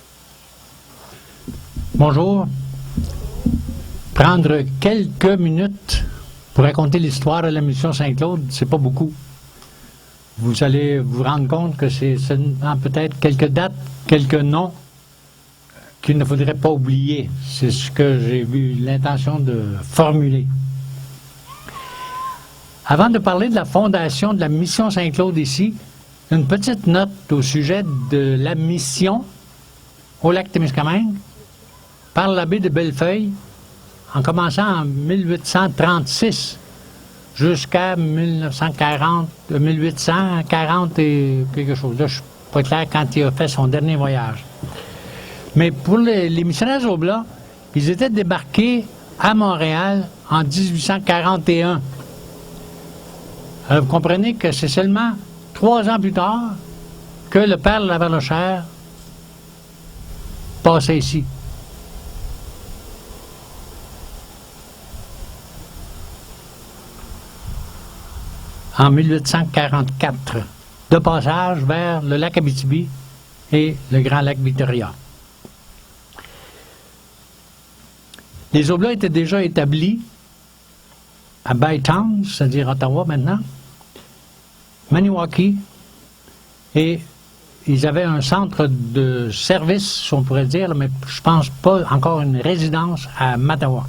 Bonjour. Prendre quelques minutes pour raconter l'histoire de la mission Saint-Claude, c'est pas beaucoup. Vous allez vous rendre compte que c'est seulement peut-être quelques dates, quelques noms qu'il ne faudrait pas oublier. C'est ce que j'ai eu l'intention de formuler. Avant de parler de la fondation de la mission Saint-Claude ici, une petite note au sujet de la mission au lac Témiscamingue par la baie de Bellefeuille, en commençant en 1836 jusqu'à 1840 et quelque chose. Là, je ne suis pas clair quand il a fait son dernier voyage. Mais pour les missionnaires Oblats, ils étaient débarqués à Montréal en 1841. Alors, vous comprenez que c'est seulement 3 ans plus tard que le père Lavernochère passait ici. En 1844, de passage vers le lac Abitibi et le grand lac Victoria. Les Oblats étaient déjà établis à Bytown, c'est-à-dire Ottawa maintenant, Maniwaki, et ils avaient un centre de service, si on pourrait dire, mais je pense pas encore une résidence à Mattawa.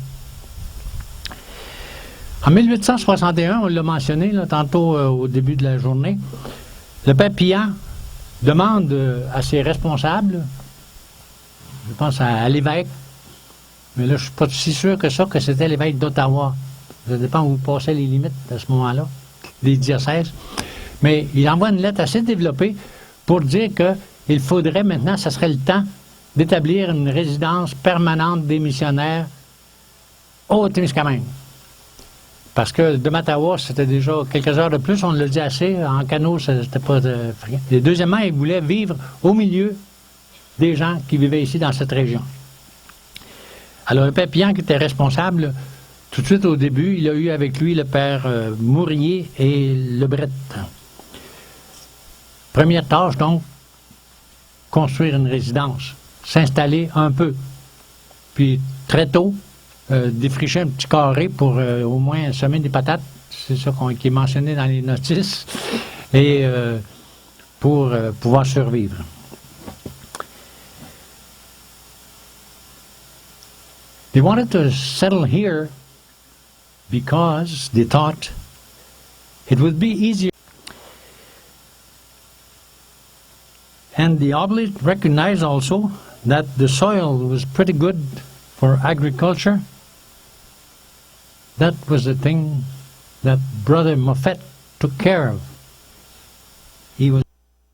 En 1861, on l'a mentionné là, tantôt au début de la journée, le père Pillant demande à ses responsables, je pense à l'évêque, mais là je ne suis pas si sûr que ça, que c'était l'évêque d'Ottawa. Ça dépend où passaient les limites à ce moment-là, des diocèses. Mais il envoie une lettre assez développée pour dire qu'il faudrait maintenant, ça serait le temps d'établir une résidence permanente des missionnaires au Témiscamingue. Parce que de Mattawa, c'était déjà quelques heures de plus, on l'a dit assez, en canot, c'était pas fréquent. Et deuxièmement, il voulait vivre au milieu des gens qui vivaient ici dans cette région. Alors, le père Pillant, qui était responsable, tout de suite au début, il a eu avec lui le père Mourier et Lebret. Première tâche, donc, construire une résidence, s'installer un peu. Puis, très tôt, défricher un petit carré pour au moins semer des patates, c'est ça qui est mentionné dans les notices, et pour pouvoir survivre. They wanted to settle here because they thought it would be easier. And the oblate recognized also that the soil was pretty good for agriculture. That was the thing that Brother Moffett took care of. He was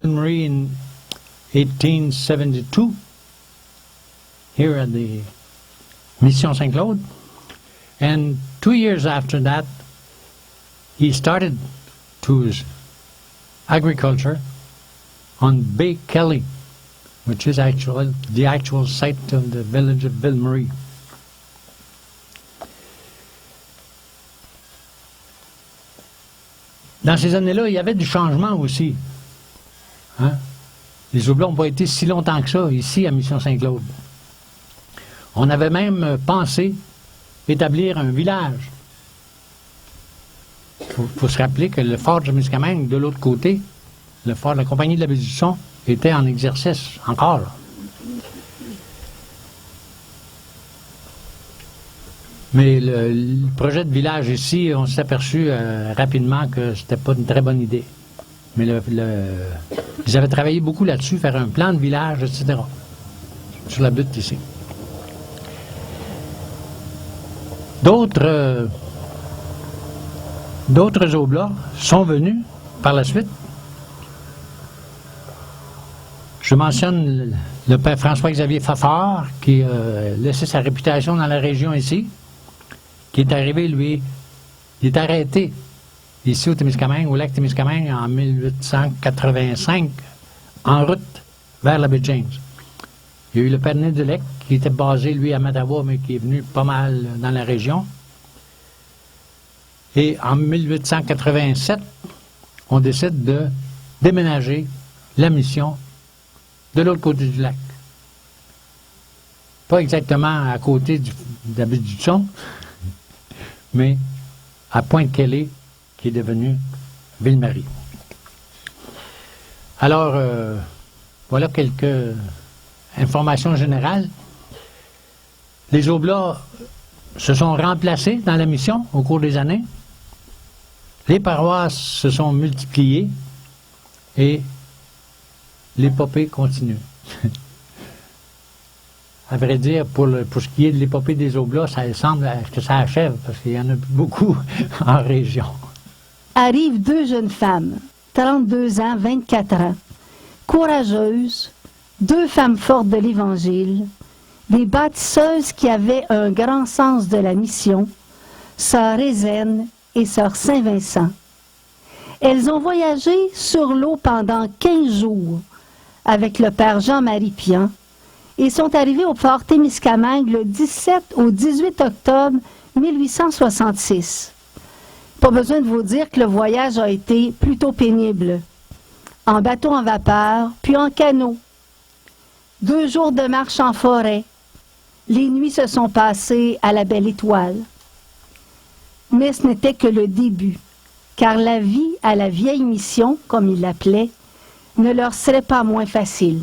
in Marie in 1872 here at the Mission Saint-Claude, and 2 years after that he started to his agriculture on Bay Kelly, which is the actual site of the village of Ville-Marie. Dans ces années-là, il y avait du changement aussi. Hein? Les Oblats n'ont pas été si longtemps que ça ici à Mission Saint-Claude. On avait même pensé établir un village. Il faut se rappeler que le fort de Témiscamingue, de l'autre côté, le fort de la Compagnie de la Baie-du-Son, était en exercice encore. Là. Mais le projet de village ici, on s'est aperçu rapidement que c'était pas une très bonne idée. Mais ils avaient travaillé beaucoup là-dessus, faire un plan de village, etc. Sur la butte ici. D'autres Oblats sont venus par la suite. Je mentionne le père François-Xavier Fafard, qui a laissé sa réputation dans la région ici, qui est arrivé, lui, il est arrêté ici au Témiscamingue, au lac Témiscamingue, en 1885, en route vers la baie James. Il y a eu le père Nedelec, qui était basé, lui, à Mattawa, mais qui est venu pas mal dans la région. Et en 1887, on décide de déménager la mission de l'autre côté du lac. Pas exactement à côté de la baie du Son, mais à Pointe-Kelly, qui est devenue Ville-Marie. Alors, voilà quelques informations générales. Les Oblats se sont remplacés dans la mission au cours des années. Les paroisses se sont multipliées et l'épopée continue. À vrai dire, pour ce qui est de l'épopée des Oblats, ça semble que ça achève, parce qu'il y en a beaucoup en région. Arrivent deux jeunes femmes, 32 ans, 24 ans, courageuses, deux femmes fortes de l'Évangile, des bâtisseuses qui avaient un grand sens de la mission, sœur Ézène et sœur Saint-Vincent. Elles ont voyagé sur l'eau pendant 15 jours avec le père Jean-Marie Pian et sont arrivées au fort Témiscamingue le 17 au 18 octobre 1866. Pas besoin de vous dire que le voyage a été plutôt pénible. En bateau en vapeur, puis en canot. 2 jours de marche en forêt. Les nuits se sont passées à la Belle Étoile. Mais ce n'était que le début, car la vie à la vieille mission, comme ils l'appelaient, ne leur serait pas moins facile.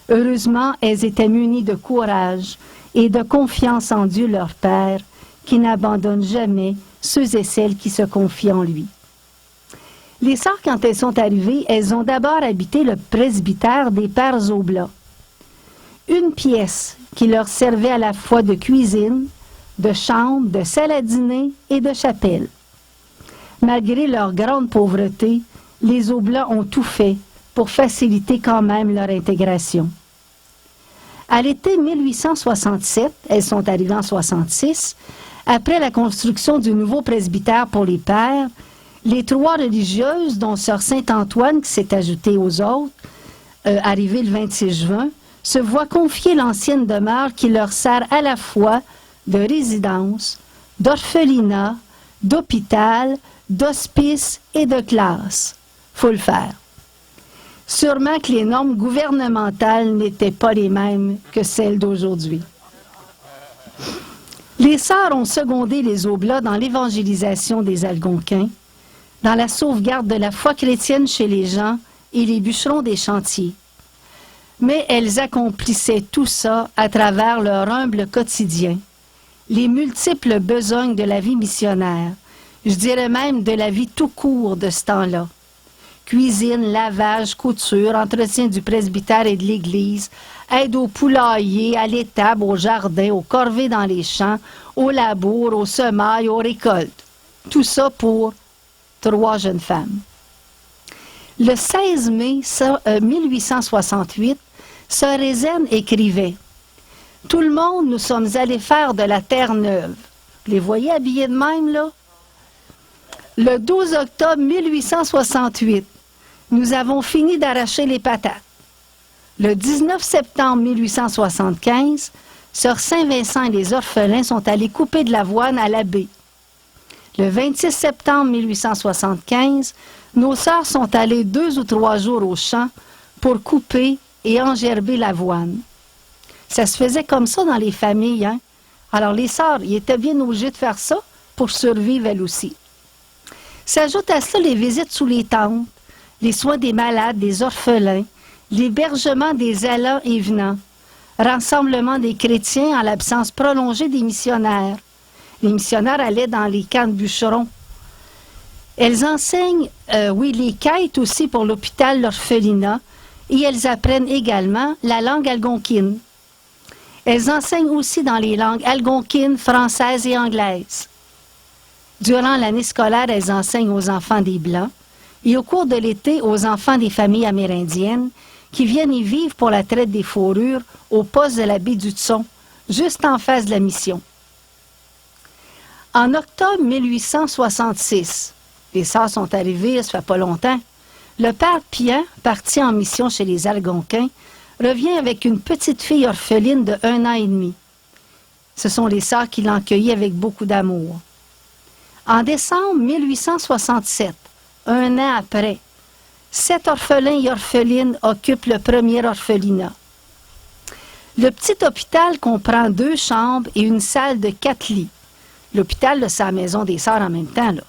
Heureusement, elles étaient munies de courage et de confiance en Dieu leur Père, qui n'abandonne jamais ceux et celles qui se confient en lui. Les sœurs, quand elles sont arrivées, elles ont d'abord habité le presbytère des Pères Oblats. Une pièce qui leur servait à la fois de cuisine, de chambre, de salle à dîner et de chapelle. Malgré leur grande pauvreté, les Oblats ont tout fait pour faciliter quand même leur intégration. À l'été 1867, elles sont arrivées en 1966, après la construction du nouveau presbytère pour les pères, les 3 religieuses, dont sœur Saint-Antoine, qui s'est ajoutée aux autres, arrivée le 26 juin, se voient confier l'ancienne demeure qui leur sert à la fois de résidence, d'orphelinat, d'hôpital, d'hospice et de classe. Faut le faire. Sûrement que les normes gouvernementales n'étaient pas les mêmes que celles d'aujourd'hui. Les sœurs ont secondé les Oblats dans l'évangélisation des Algonquins, dans la sauvegarde de la foi chrétienne chez les gens et les bûcherons des chantiers. Mais elles accomplissaient tout ça à travers leur humble quotidien, les multiples besognes de la vie missionnaire, je dirais même de la vie tout court de ce temps-là. Cuisine, lavage, couture, entretien du presbytère et de l'église, aide au poulailler, à l'étable, au jardin, aux corvées dans les champs, au labour, aux semailles, aux récoltes. Tout ça pour 3 jeunes femmes. Le 16 mai 1868, sœur Ézène écrivait « Tout le monde, nous sommes allés faire de la terre neuve. » Vous les voyez habillés de même, là? Le 12 octobre 1868, nous avons fini d'arracher les patates. Le 19 septembre 1875, sœur Saint-Vincent et les orphelins sont allés couper de l'avoine à la baie. Le 26 septembre 1875, nos sœurs sont allées 2 ou 3 jours au champ pour couper et engerber l'avoine. Ça se faisait comme ça dans les familles, hein? Alors les sœurs, ils étaient bien obligées de faire ça pour survivre elles aussi. S'ajoutent à cela les visites sous les tentes, les soins des malades, des orphelins, l'hébergement des allants et venants, rassemblement des chrétiens en l'absence prolongée des missionnaires. Les missionnaires allaient dans les camps de bûcherons. Elles enseignent, les quêtes aussi pour l'hôpital, l'orphelinat, et elles apprennent également la langue algonquine. Elles enseignent aussi dans les langues algonquines, françaises et anglaises. Durant l'année scolaire, elles enseignent aux enfants des Blancs et au cours de l'été aux enfants des familles amérindiennes qui viennent y vivre pour la traite des fourrures au poste de la baie du Tson, juste en face de la mission. En octobre 1866, les sœurs sont arrivées, ça fait pas longtemps, le père Pian, parti en mission chez les Algonquins, revient avec une petite fille orpheline de 1 an et demi. Ce sont les sœurs qui l'ont accueillie avec beaucoup d'amour. En décembre 1867, 1 an après, 7 orphelins et orphelines occupent le premier orphelinat. Le petit hôpital comprend 2 chambres et une salle de 4 lits. L'hôpital, c'est la maison des sœurs en même temps, là.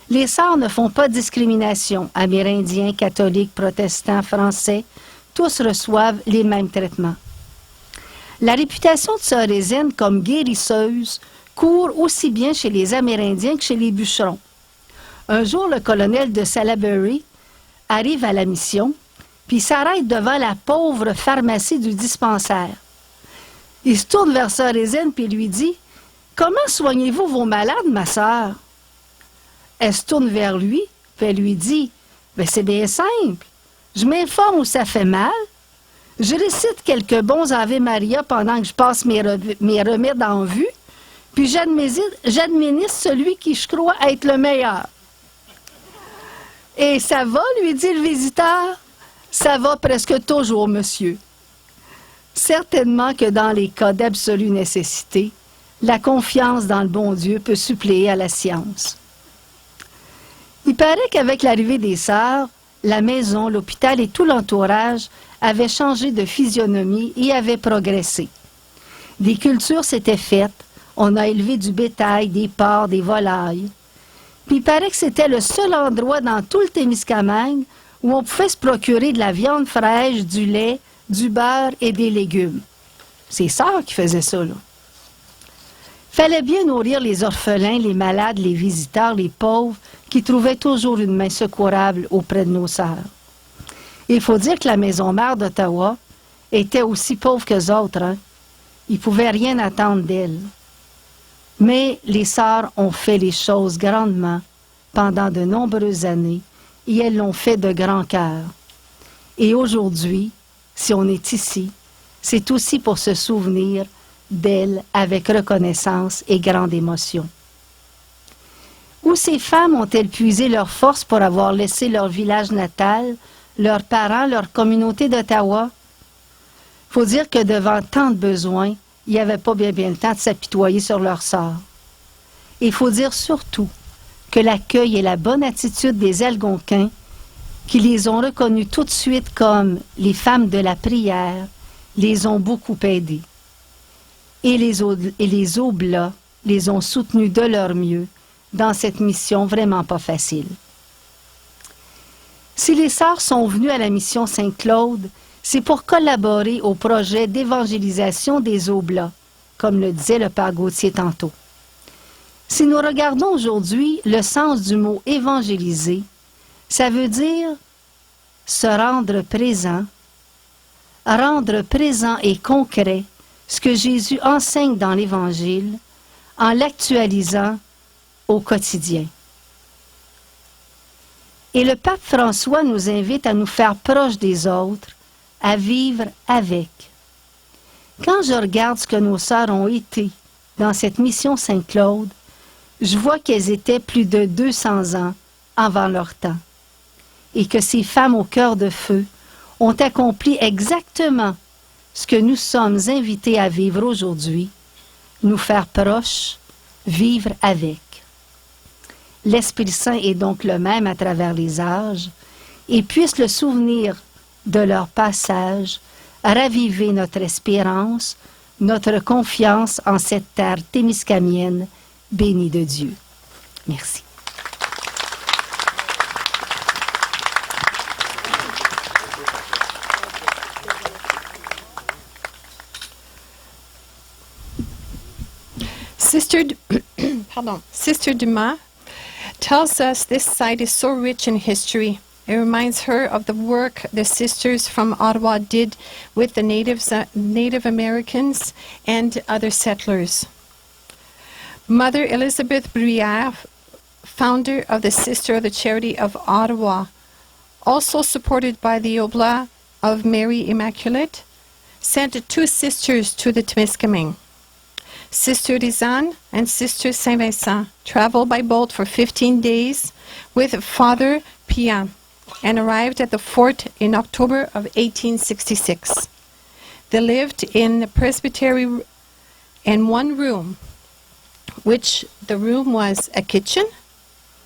Les sœurs ne font pas de discrimination. Amérindiens, catholiques, protestants, français, tous reçoivent les mêmes traitements. La réputation de sœur Ézène comme guérisseuse court aussi bien chez les Amérindiens que chez les bûcherons. Un jour, le colonel de Salaberry arrive à la mission, puis s'arrête devant la pauvre pharmacie du dispensaire. Il se tourne vers sœur Résine puis lui dit « Comment soignez-vous vos malades, ma sœur? » Elle se tourne vers lui puis elle lui dit « Ben c'est bien simple. Je m'informe où ça fait mal. Je récite quelques bons Ave Maria pendant que je passe mes remèdes en vue, puis j'administre celui qui je crois être le meilleur. » Et ça va, lui dit le visiteur. Ça va presque toujours, monsieur. Certainement que dans les cas d'absolue nécessité, la confiance dans le bon Dieu peut suppléer à la science. Il paraît qu'avec l'arrivée des sœurs, la maison, l'hôpital et tout l'entourage avaient changé de physionomie et avaient progressé. Des cultures s'étaient faites, on a élevé du bétail, des porcs, des volailles. Puis il paraît que c'était le seul endroit dans tout le Témiscamingue où on pouvait se procurer de la viande fraîche, du lait, du beurre et des légumes. C'est les sœurs qui faisaient ça, là. Fallait bien nourrir les orphelins, les malades, les visiteurs, les pauvres, qui trouvaient toujours une main secourable auprès de nos sœurs. Il faut dire que la maison mère d'Ottawa était aussi pauvre qu'eux autres, hein? Ils ne pouvaient rien attendre d'elle. Mais les sœurs ont fait les choses grandement pendant de nombreuses années et elles l'ont fait de grand cœur. Et aujourd'hui, si on est ici, c'est aussi pour se souvenir d'elles avec reconnaissance et grande émotion. Où ces femmes ont-elles puisé leur force pour avoir laissé leur village natal, leurs parents, leur communauté d'Ottawa? Il faut dire que devant tant de besoins, il n'y avait pas bien le temps de s'apitoyer sur leur sort. Il faut dire surtout que l'accueil et la bonne attitude des Algonquins, qui les ont reconnus tout de suite comme les femmes de la prière, les ont beaucoup aidés. Et les Oblats les ont soutenus de leur mieux dans cette mission vraiment pas facile. Si les sœurs sont venues à la mission Saint-Claude, c'est pour collaborer au projet d'évangélisation des Oblats, comme le disait le père Gauthier tantôt. Si nous regardons aujourd'hui le sens du mot « évangéliser », ça veut dire se rendre présent et concret ce que Jésus enseigne dans l'Évangile en l'actualisant au quotidien. Et le pape François nous invite à nous faire proches des autres, à vivre avec. Quand je regarde ce que nos sœurs ont été dans cette mission Saint-Claude, je vois qu'elles étaient plus de 200 ans avant leur temps et que ces femmes au cœur de feu ont accompli exactement ce que nous sommes invités à vivre aujourd'hui, nous faire proches, vivre avec. L'Esprit Saint est donc le même à travers les âges et puisse le souvenir de leur passage raviver notre espérance, notre confiance en cette terre témiscamienne bénie de Dieu. Merci. Sister Dumas tells us this site is so rich in history. It reminds her of the work the sisters from Ottawa did with the Native Americans and other settlers. Mother Elizabeth Bruyère, founder of the Sister of the Charity of Ottawa, also supported by the Oblast of Mary Immaculate, sent 2 sisters to the Témiscamingue. Sister Rizan and Sister Saint-Vincent traveled by boat for 15 days with Father Pian and arrived at the fort in October of 1866. They lived in the presbytery in one room, which the room was a kitchen,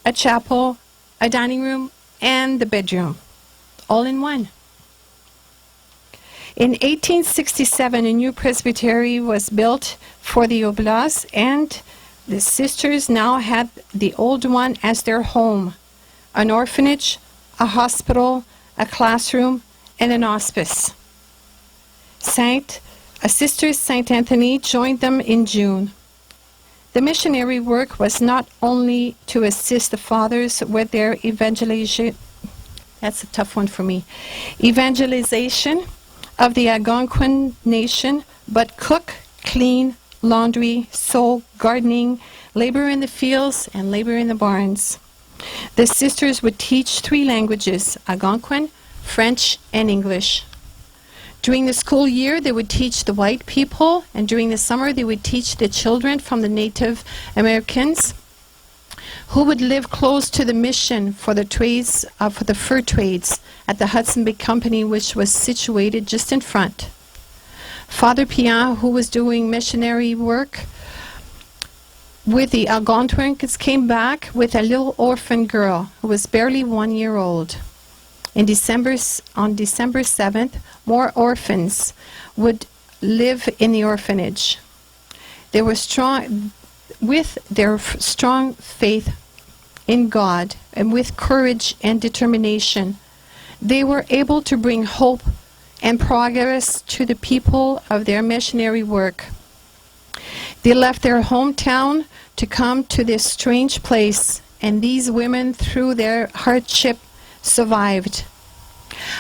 a chapel, a dining room, and the bedroom, all in one. In 1867, a new presbytery was built for the Oblast, and the sisters now had the old one as their home, an orphanage, a hospital, a classroom, and an hospice. Sister Saint Anthony joined them in June. The missionary work was not only to assist the fathers with their evangelization, that's a tough one for me, evangelization of the Algonquin nation, but cook clean, laundry, sew, gardening, labor in the fields, and labor in the barns. The sisters would teach 3 languages, Algonquin, French, and English. During the school year, they would teach the white people, and during the summer, they would teach the children from the Native Americans who would live close to the mission for the trades, for the fur trades at the Hudson Bay Company, which was situated just in front. Father Pian, who was doing missionary work with the Algonquins, came back with a little orphan girl who was barely 1 year old. On December 7th, more orphans would live in the orphanage. They were strong, with their strong faith in God and with courage and determination, they were able to bring hope and progress to the people of their missionary work. They left their hometown to come to this strange place, and these women, through their hardship, survived.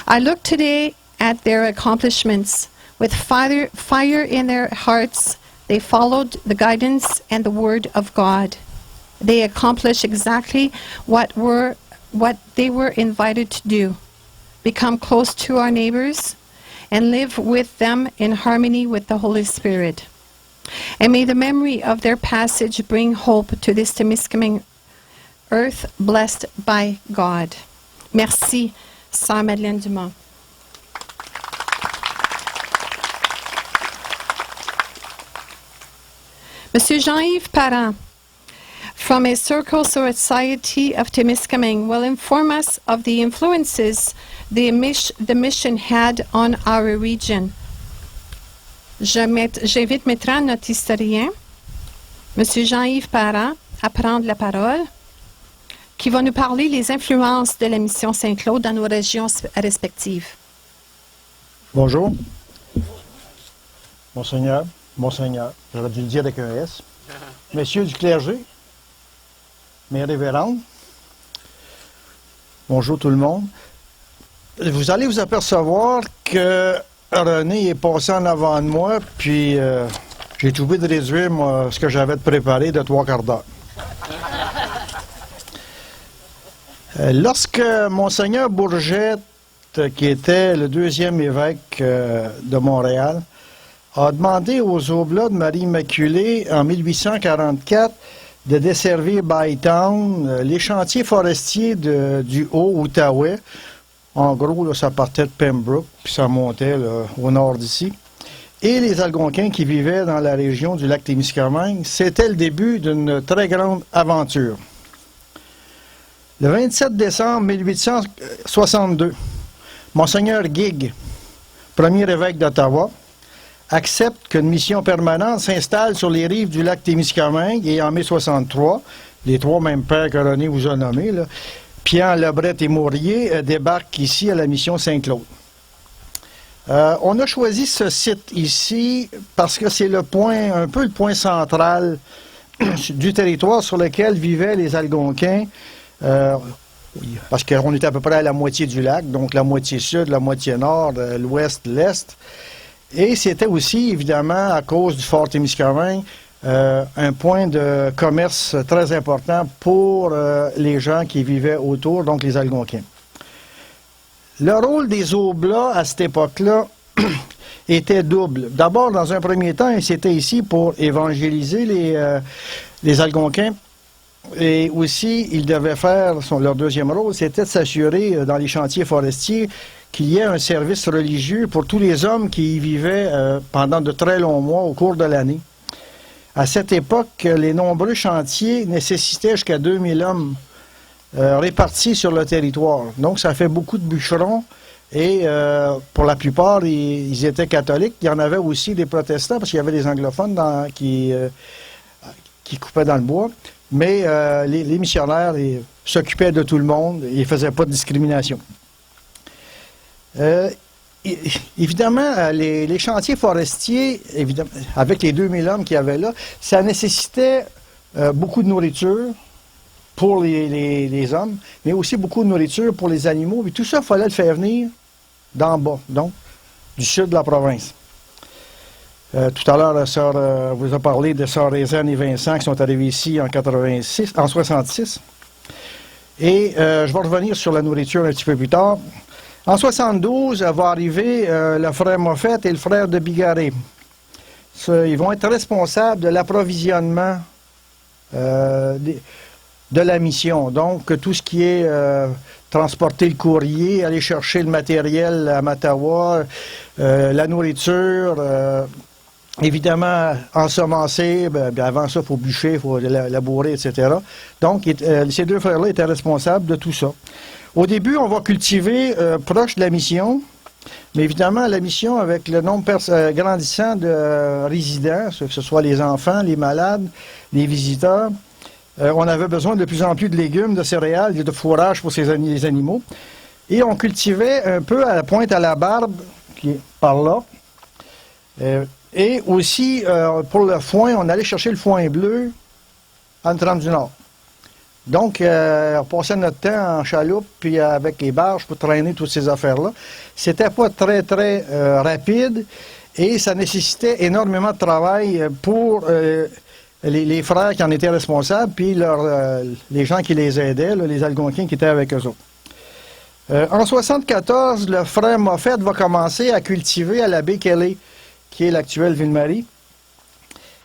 I look today at their accomplishments. With fire in their hearts, they followed the guidance and the word of God. They accomplished exactly what they were invited to do: become close to our neighbors and live with them in harmony with the Holy Spirit. And may the memory of their passage bring hope to this Témiscamingue earth blessed by God. Merci, Sœur Madeleine Dumont. Monsieur Jean-Yves Parent, from a Circle Society of Témiscamingue, will inform us of the influences the mission had on our region. J'invite maintenant notre historien, Monsieur Jean-Yves Parent, à prendre la parole, qui va nous parler des influences de la mission Saint-Claude dans nos régions respectives. Bonjour. Monseigneur, j'aurais dû le dire avec un S. Messieurs du clergé, mes révérendes, bonjour tout le monde. Vous allez vous apercevoir que René est passé en avant de moi, puis j'ai été obligé de réduire ce que j'avais préparé de 3/4 d'heure. Lorsque Monseigneur Bourgette, qui était le 2e évêque de Montréal, a demandé aux Oblats de Marie-Immaculée en 1844 de desservir Bytown, les chantiers forestiers du Haut-Outaouais. En gros, là, ça partait de Pembroke, puis ça montait là, au nord d'ici. Et les Algonquins qui vivaient dans la région du lac Témiscamingue, c'était le début d'une très grande aventure. Le 27 décembre 1862, Monseigneur Gig, premier évêque d'Ottawa, accepte qu'une mission permanente s'installe sur les rives du lac Témiscamingue, et en mai 63, les 3 mêmes pères que René vous a nommés, là, Pierre, Lebret et Maurier, débarquent ici à la mission Saint-Claude. On a choisi ce site ici parce que c'est un peu le point central du territoire sur lequel vivaient les Algonquins, parce qu'on était à peu près à la moitié du lac, donc la moitié sud, la moitié nord, l'ouest, l'est. Et c'était aussi, évidemment, à cause du fort Témiscamingue, un point de commerce très important pour les gens qui vivaient autour, donc les Algonquins. Le rôle des Oblats à cette époque-là était double. D'abord, dans un premier temps, ils étaient ici pour évangéliser les Algonquins. Et aussi, ils devaient faire, leur deuxième rôle, c'était de s'assurer dans les chantiers forestiers qu'il y ait un service religieux pour tous les hommes qui y vivaient pendant de très longs mois au cours de l'année. À cette époque, les nombreux chantiers nécessitaient jusqu'à 2000 hommes répartis sur le territoire. Donc, ça fait beaucoup de bûcherons et pour la plupart, ils étaient catholiques. Il y en avait aussi des protestants parce qu'il y avait des anglophones qui coupaient dans le bois. Mais les missionnaires s'occupaient de tout le monde et ils ne faisaient pas de discrimination. Évidemment, les chantiers forestiers, évidemment, avec les 2000 hommes qu'il y avait là, ça nécessitait beaucoup de nourriture pour les hommes, mais aussi beaucoup de nourriture pour les animaux. Et tout ça, il fallait le faire venir d'en bas, donc du sud de la province. Tout à l'heure, la sœur vous a parlé de sœurs Rézanne et Vincent qui sont arrivés ici en 66. Et je vais revenir sur la nourriture un petit peu plus tard. En 72, va arriver le frère Moffett et le frère de Bigarré. Ils vont être responsables de l'approvisionnement de la mission. Donc, tout ce qui est transporter le courrier, aller chercher le matériel à Mattawa, la nourriture, évidemment, ensemencer, avant ça, il faut bûcher, il faut labourer, etc. Donc, ces deux frères-là étaient responsables de tout ça. Au début, on va cultiver proche de la mission, mais évidemment, la mission, avec le nombre grandissant de résidents, que ce soit les enfants, les malades, les visiteurs, on avait besoin de plus en plus de légumes, de céréales et de fourrage pour les animaux. Et on cultivait un peu à la pointe à la barbe, qui est par là. Et aussi, pour le foin, on allait chercher le foin bleu en Trente du Nord. Donc, on passait notre temps en chaloupe puis avec les barges pour traîner toutes ces affaires-là. C'était pas très, très rapide et ça nécessitait énormément de travail pour les frères qui en étaient responsables puis les gens qui les aidaient, là, les Algonquins qui étaient avec eux autres. En 1974, le frère Moffett va commencer à cultiver à la baie Kelly, qui est l'actuelle Ville-Marie.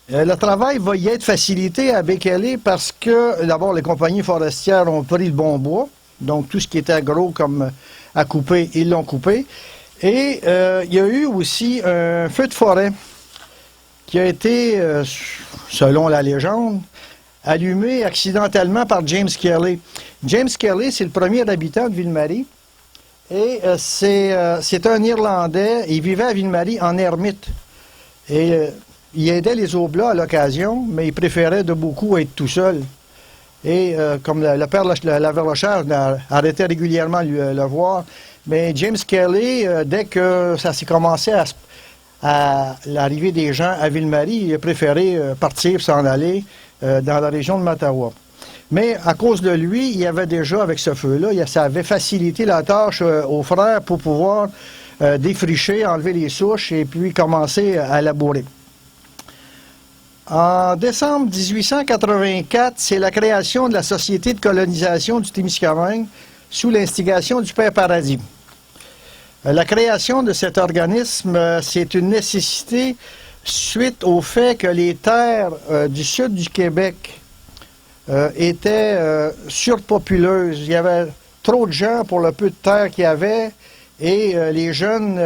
Le travail va y être facilité à Bécalé parce que, d'abord, les compagnies forestières ont pris le bon bois. Donc, tout ce qui était gros comme à couper, ils l'ont coupé. Et il y a eu aussi un feu de forêt qui a été, selon la légende, allumé accidentellement par James Kelly. James Kelly, c'est le premier habitant de Ville-Marie. Et c'est un Irlandais. Il vivait à Ville-Marie en ermite. Et il aidait les Oblats à l'occasion, mais il préférait de beaucoup être tout seul. Et comme le père Laverlochère arrêtait régulièrement le voir, mais James Kelly, dès que ça s'est commencé à l'arrivée des gens à Ville-Marie, il a préféré partir, s'en aller dans la région de Mattawa. Mais à cause de lui, il y avait déjà, avec ce feu-là, ça avait facilité la tâche aux frères pour pouvoir défricher, enlever les souches et puis commencer à labourer. En décembre 1884, c'est la création de la Société de colonisation du Témiscamingue sous l'instigation du Père Paradis. La création de cet organisme, c'est une nécessité suite au fait que les terres du sud du Québec étaient surpopuleuses. Il y avait trop de gens pour le peu de terre qu'il y avait et les jeunes,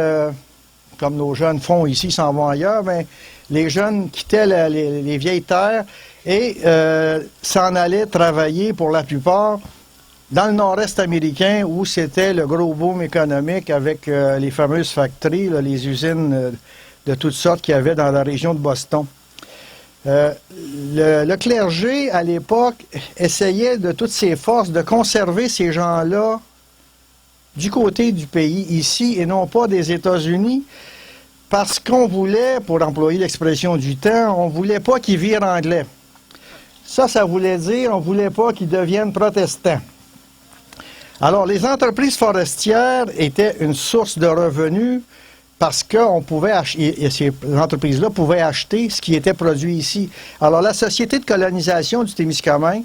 comme nos jeunes font ici, s'en vont ailleurs, mais les jeunes quittaient les vieilles terres et s'en allaient travailler pour la plupart dans le nord-est américain où c'était le gros boom économique avec les fameuses factories, là, les usines de toutes sortes qu'il y avait dans la région de Boston. Le clergé, à l'époque, essayait de toutes ses forces de conserver ces gens-là du côté du pays, ici, et non pas des États-Unis, parce qu'on voulait, pour employer l'expression du temps, on ne voulait pas qu'ils virent anglais. Ça voulait dire on ne voulait pas qu'ils deviennent protestants. Alors, les entreprises forestières étaient une source de revenus parce que ces entreprises-là pouvaient acheter ce qui était produit ici. Alors, la Société de colonisation du Témiscamingue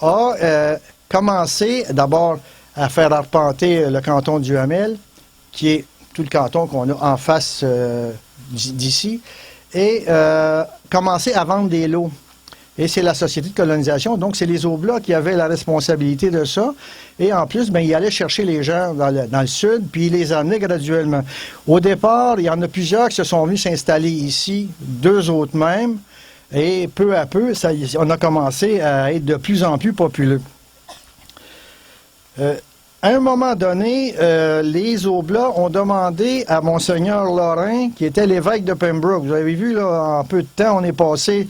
a commencé d'abord à faire arpenter le canton du Hamel, qui est tout le canton qu'on a en face d'ici, et commencer à vendre des lots. Et c'est la Société de colonisation, donc c'est les Oblats qui avaient la responsabilité de ça. Et en plus, ils allaient chercher les gens dans le sud, puis ils les amenaient graduellement. Au départ, il y en a plusieurs qui se sont venus s'installer ici, 2 autres même, et peu à peu, on a commencé à être de plus en plus populeux. À un moment donné, les Oblats ont demandé à Monseigneur Lorrain, qui était l'évêque de Pembroke. Vous avez vu, là, en peu de temps, on est passé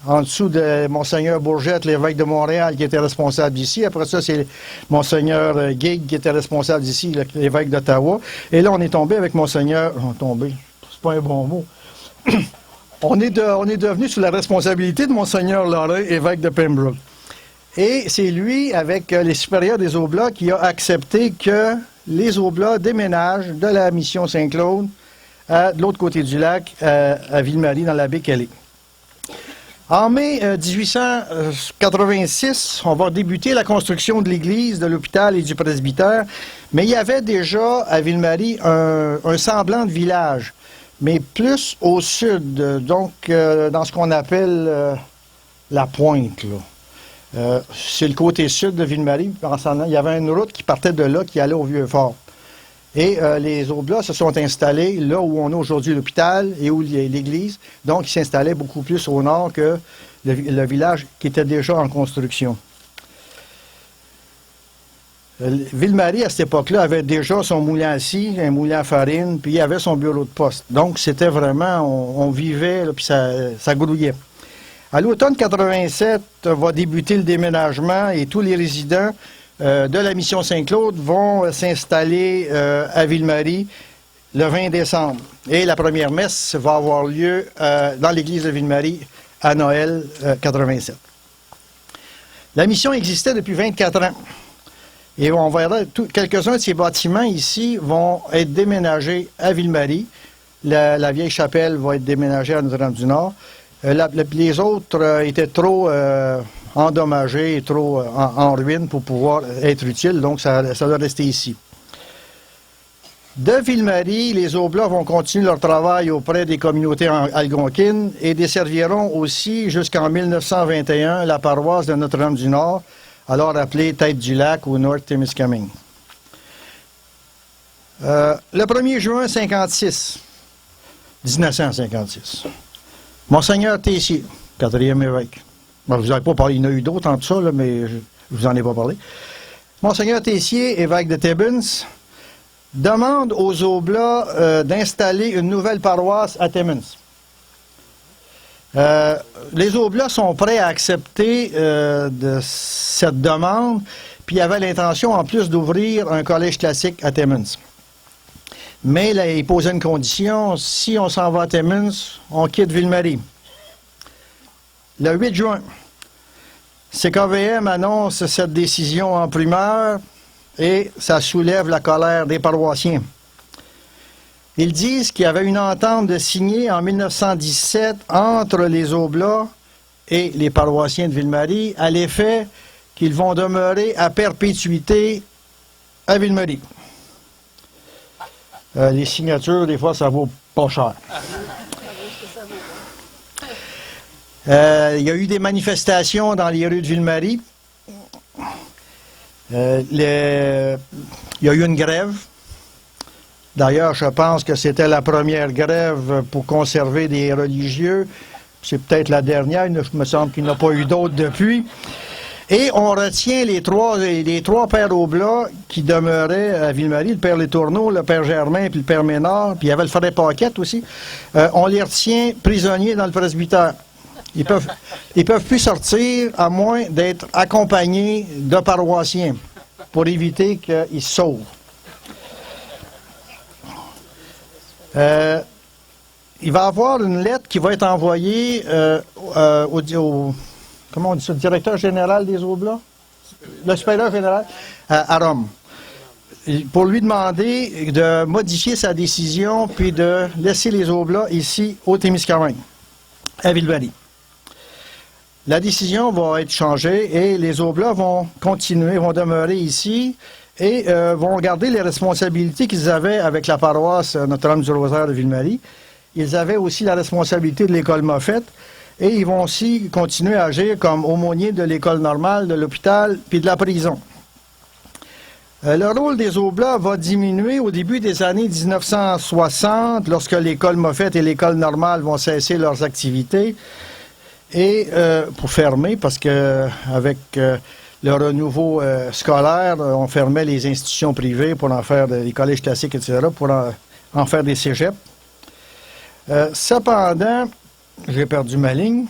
en dessous de Monseigneur Bourgette, l'évêque de Montréal, qui était responsable d'ici. Après ça, c'est Monseigneur Gig qui était responsable d'ici, l'évêque d'Ottawa. Et là, on est tombé avec Monseigneur... Tombé, c'est pas un bon mot. on est devenu sous la responsabilité de Monseigneur Lorrain, évêque de Pembroke. Et c'est lui, avec les supérieurs des Oblats, qui a accepté que les Oblats déménagent de la mission Saint-Claude de l'autre côté du lac, à Ville-Marie, dans la baie Kelly. En mai 1886, on va débuter la construction de l'église, de l'hôpital et du presbytère, mais il y avait déjà à Ville-Marie un semblant de village, mais plus au sud, donc dans ce qu'on appelle la Pointe, là. C'est le côté sud de Ville-Marie. Il y avait une route qui partait de là, qui allait au Vieux-Fort. Et les Oblats se sont installés là où on a aujourd'hui l'hôpital et où l'église. Donc, ils s'installaient beaucoup plus au nord que le village qui était déjà en construction. Ville-Marie, à cette époque-là, avait déjà son moulin à scie, un moulin à farine, puis il y avait son bureau de poste. Donc, c'était vraiment, on vivait, là, puis ça grouillait. À l'automne 87, va débuter le déménagement et tous les résidents de la mission Saint-Claude vont s'installer à Ville-Marie le 20 décembre. Et la première messe va avoir lieu dans l'église de Ville-Marie à Noël 87. La mission existait depuis 24 ans. Et on verra, quelques-uns de ces bâtiments ici vont être déménagés à Ville-Marie. La vieille chapelle va être déménagée à Notre-Dame-du-Nord. Les autres étaient trop endommagés et trop en ruine pour pouvoir être utiles, donc ça doit rester ici. De Ville-Marie, les Oblats vont continuer leur travail auprès des communautés algonquines et desserviront aussi jusqu'en 1921 la paroisse de Notre-Dame-du-Nord, alors appelée Tête-du-Lac ou North-Témiscamingue. Le 1er juin 1956, Monseigneur Tessier, 4e évêque. Bon, je ne vous en ai pas parlé, il y en a eu d'autres en tout ça, là, mais je ne vous en ai pas parlé. Monseigneur Tessier, évêque de Tibbins, demande aux Oblats d'installer une nouvelle paroisse à Timmins. Les Oblats sont prêts à accepter de cette demande, puis il y avait l'intention en plus d'ouvrir un collège classique à Timmins. Mais là, il posait une condition, si on s'en va à Timmins, on quitte Ville-Marie. Le 8 juin, CKVM annonce cette décision en primeur et ça soulève la colère des paroissiens. Ils disent qu'il y avait une entente de signer en 1917 entre les Oblats et les paroissiens de Ville-Marie à l'effet qu'ils vont demeurer à perpétuité à Ville-Marie. Les signatures, des fois, ça vaut pas cher. Il y a eu des manifestations dans les rues de Ville-Marie. Il y a eu une grève. D'ailleurs, je pense que c'était la première grève pour conserver des religieux. C'est peut-être la dernière. Il me semble qu'il n'y en a pas eu d'autres depuis. Et on retient les trois pères Oblats qui demeuraient à Ville-Marie, le père Letourneau, le père Germain, puis le père Ménard, puis il y avait le frère Paquette aussi. On les retient prisonniers dans le presbytère. Ils peuvent plus sortir à moins d'être accompagnés de paroissiens pour éviter qu'ils se sauvent. Il va y avoir une lettre qui va être envoyée comment on dit ça, le directeur général des Oblats? Le supérieur général à Rome. Pour lui demander de modifier sa décision puis de laisser les Oblats ici au Témiscamingue, à Ville-Marie. La décision va être changée et les Oblats vont continuer, vont demeurer ici et vont garder les responsabilités qu'ils avaient avec la paroisse Notre-Dame-du-Rosaire de Ville-Marie. Ils avaient aussi la responsabilité de l'école Moffett. Et ils vont aussi continuer à agir comme aumôniers de l'école normale, de l'hôpital, puis de la prison. Le rôle des Oblats va diminuer au début des années 1960, lorsque l'école Moffett et l'école normale vont cesser leurs activités, et pour fermer, parce que avec le renouveau scolaire, on fermait les institutions privées pour en faire des collèges classiques, etc., pour en faire des cégeps. Cependant, j'ai perdu ma ligne.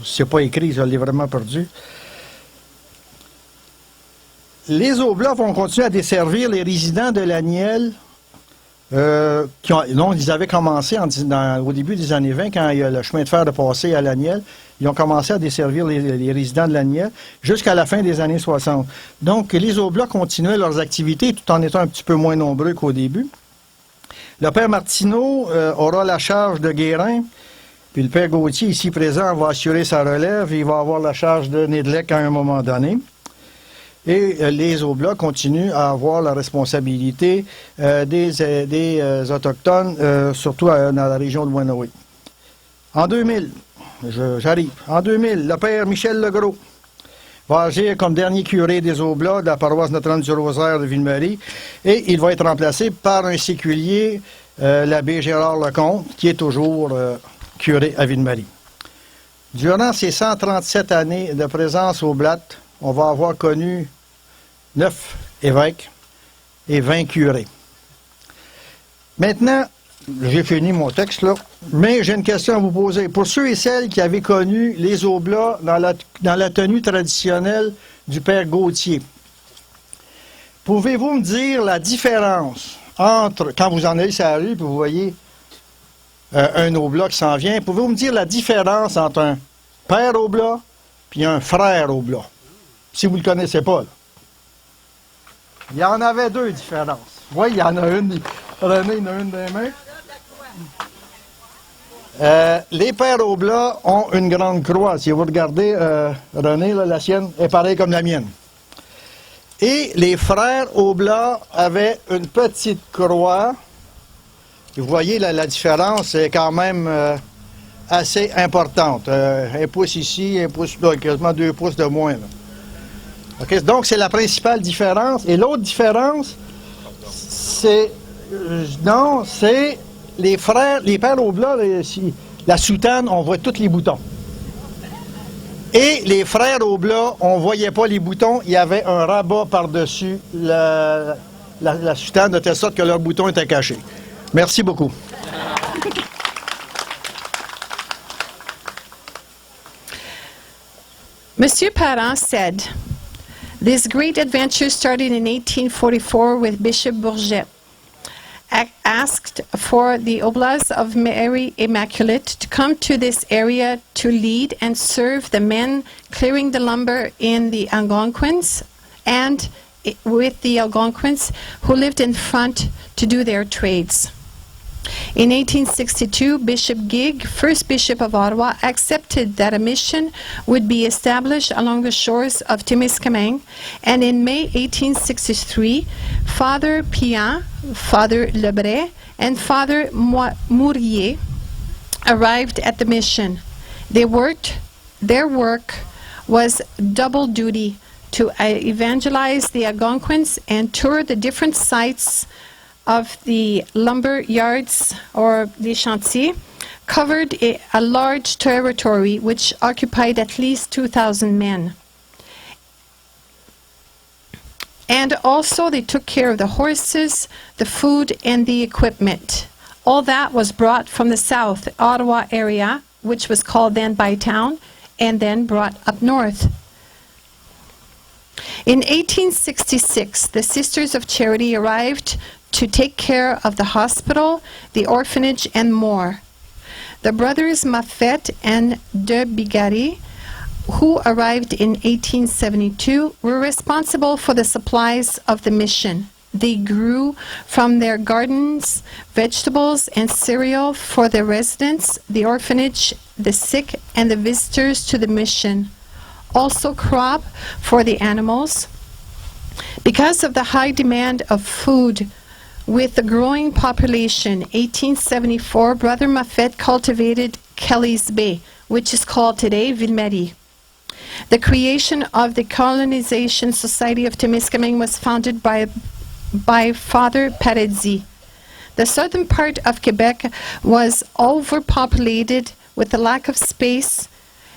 C'est pas écrit, je l'ai vraiment perdu. Les Oblats vont continuer à desservir les résidents de l'Aniel. Ils avaient commencé au début des années 20, quand le chemin de fer est passé à l'Aniel. Ils ont commencé à desservir les résidents de l'Aniel jusqu'à la fin des années 60. Donc, les Oblats continuaient leurs activités tout en étant un petit peu moins nombreux qu'au début. Le père Martineau aura la charge de Guérin, puis le père Gauthier, ici présent, va assurer sa relève et il va avoir la charge de Nédelec à un moment donné. Et les Oblats continuent à avoir la responsabilité des Autochtones, surtout dans la région de Wenowee. En 2000, j'arrive. En 2000, le père Michel Legros va agir comme dernier curé des Oblats de la paroisse Notre-Dame-du-Rosaire de Ville-Marie et il va être remplacé par un séculier, l'abbé Gérard Lecomte, qui est toujours curé à Ville-Marie. Durant ces 137 années de présence au Oblat, on va avoir connu 9 évêques et 20 curés. Maintenant, j'ai fini mon texte là, mais j'ai une question à vous poser. Pour ceux et celles qui avaient connu les Oblats dans la tenue traditionnelle du père Gauthier, pouvez-vous me dire la différence entre, quand vous en allez sur la rue et vous voyez un Oblat qui s'en vient, pouvez-vous me dire la différence entre un père Oblat et un frère Oblat? Si vous ne le connaissez pas. Là. Il y en avait 2 différences. Oui, il y en a une. René, il y en a une des mains. Les pères Oblats ont une grande croix. Si vous regardez, René, là, la sienne est pareille comme la mienne. Et les frères Oblats avaient une petite croix. Vous voyez, la différence est quand même assez importante. Un pouce ici, un pouce là, quasiment 2 pouces de moins. Là. Okay? Donc, c'est la principale différence. Et l'autre différence, c'est... non, c'est... Les pères Oblats, la soutane, on voit tous les boutons. Et les frères Oblats, on ne voyait pas les boutons, il y avait un rabat par-dessus la soutane, de telle sorte que leurs boutons étaient cachés. Merci beaucoup. Monsieur Parent said, "This great adventure started in 1844 with Bishop Bourget. Asked for the Oblast of Mary Immaculate to come to this area to lead and serve the men clearing the lumber in the Algonquins and with the Algonquins who lived in front to do their trades. In 1862, Bishop Gig, first Bishop of Ottawa, accepted that a mission would be established along the shores of Témiscamingue, and in May 1863, Father Pian, Father Lebray, and Father Mourier arrived at the mission. Their work was double duty to evangelize the Algonquins and tour the different sites of the lumber yards or the chantiers, covered a large territory which occupied at least 2,000 men. And also they took care of the horses, the food, and the equipment. All that was brought from the south, Ottawa area, which was called then Bytown, and then brought up north. In 1866, the Sisters of Charity arrived to take care of the hospital, the orphanage, and more. The brothers Maffet and de Bigari, who arrived in 1872, were responsible for the supplies of the mission. They grew from their gardens vegetables and cereal for the residents, the orphanage, the sick, and the visitors to the mission. Also crop for the animals. Because of the high demand of food, with the growing population, 1874, Brother Maffet cultivated Kelly's Bay, which is called today Ville-Marie. The creation of the Colonization Society of Témiscamingue was founded by Father Paradis. The southern part of Quebec was overpopulated with a lack of space.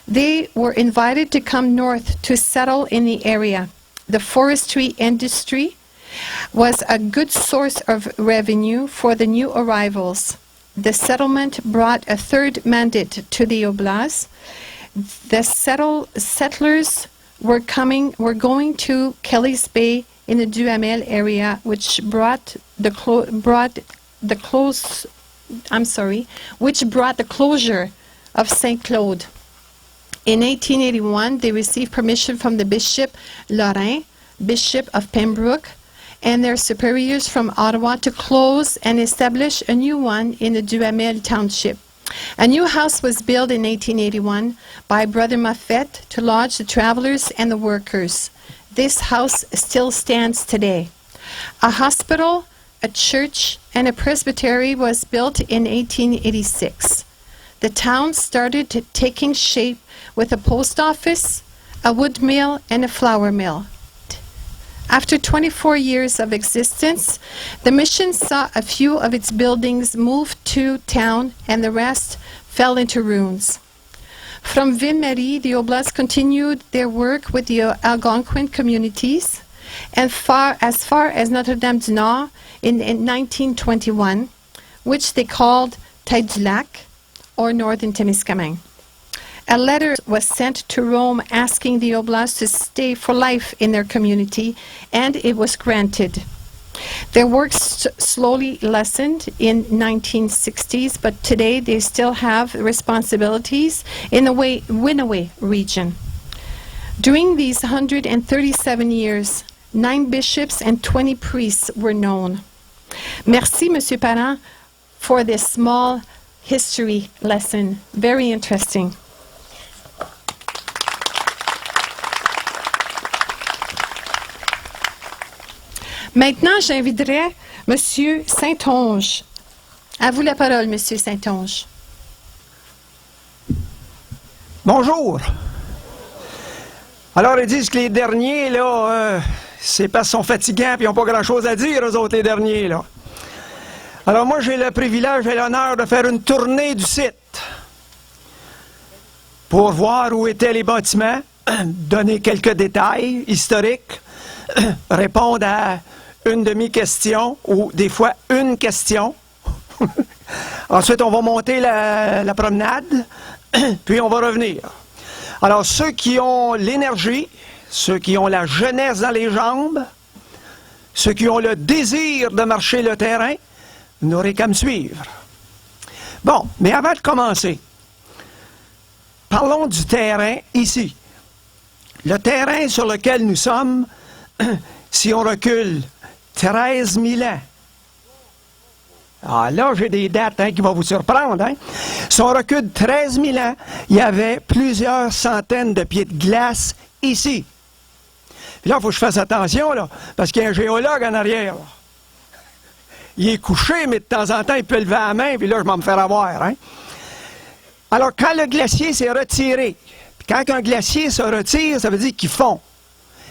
They were invited to come north to settle in the area. The forestry industry was a good source of revenue for the new arrivals. The settlement brought a third mandate to the Oblast. The settlers were going to Kelly's Bay in the Duhamel area, which brought the closure of St. Claude. In 1881, they received permission from the Bishop Lorrain, Bishop of Pembroke, and their superiors from Ottawa to close and establish a new one in the Duhamel Township. A new house was built in 1881 by Brother Moffett to lodge the travelers and the workers. This house still stands today. A hospital, a church, and a presbytery was built in 1886. The town started taking shape with a post office, a wood mill, and a flour mill. After 24 years of existence, the mission saw a few of its buildings move to town and the rest fell into ruins. From Ville-Marie, the Oblast continued their work with the Algonquin communities, and as far as Notre-Dame-du-Nord in 1921, which they called Tête-du-Lac, or Northern Témiscamingue. A letter was sent to Rome asking the Oblast to stay for life in their community, and it was granted. Their work slowly lessened in 1960s, but today they still have responsibilities in the Winaway region. During these 137 years, 9 bishops and 20 priests were known. Merci, Monsieur Parent, for this small history lesson. Very interesting. Maintenant, j'inviterai Monsieur Saint-Onge. À vous la parole, Monsieur Saint-Onge. Bonjour. Alors, ils disent que les derniers, là, c'est parce qu'ils sont fatigants et ils n'ont pas grand-chose à dire, eux autres, les derniers, là. Alors, moi, j'ai le privilège et l'honneur de faire une tournée du site pour voir où étaient les bâtiments, donner quelques détails historiques, répondre à une demi-question ou des fois une question. Ensuite, on va monter la promenade, puis on va revenir. Alors, ceux qui ont l'énergie, ceux qui ont la jeunesse dans les jambes, ceux qui ont le désir de marcher le terrain, n'aurez qu'à me suivre. Bon, mais avant de commencer, parlons du terrain ici. Le terrain sur lequel nous sommes, si on recule 13 000 ans. Ah, là, j'ai des dates qui vont vous surprendre. Hein? Si on recule 13 000 ans, il y avait plusieurs centaines de pieds de glace ici. Puis là, il faut que je fasse attention, là, parce qu'il y a un géologue en arrière. Là. Il est couché, mais de temps en temps, il peut lever la main, puis là, je vais me faire avoir. Hein? Alors, quand le glacier s'est retiré, puis quand un glacier se retire, ça veut dire qu'il fond.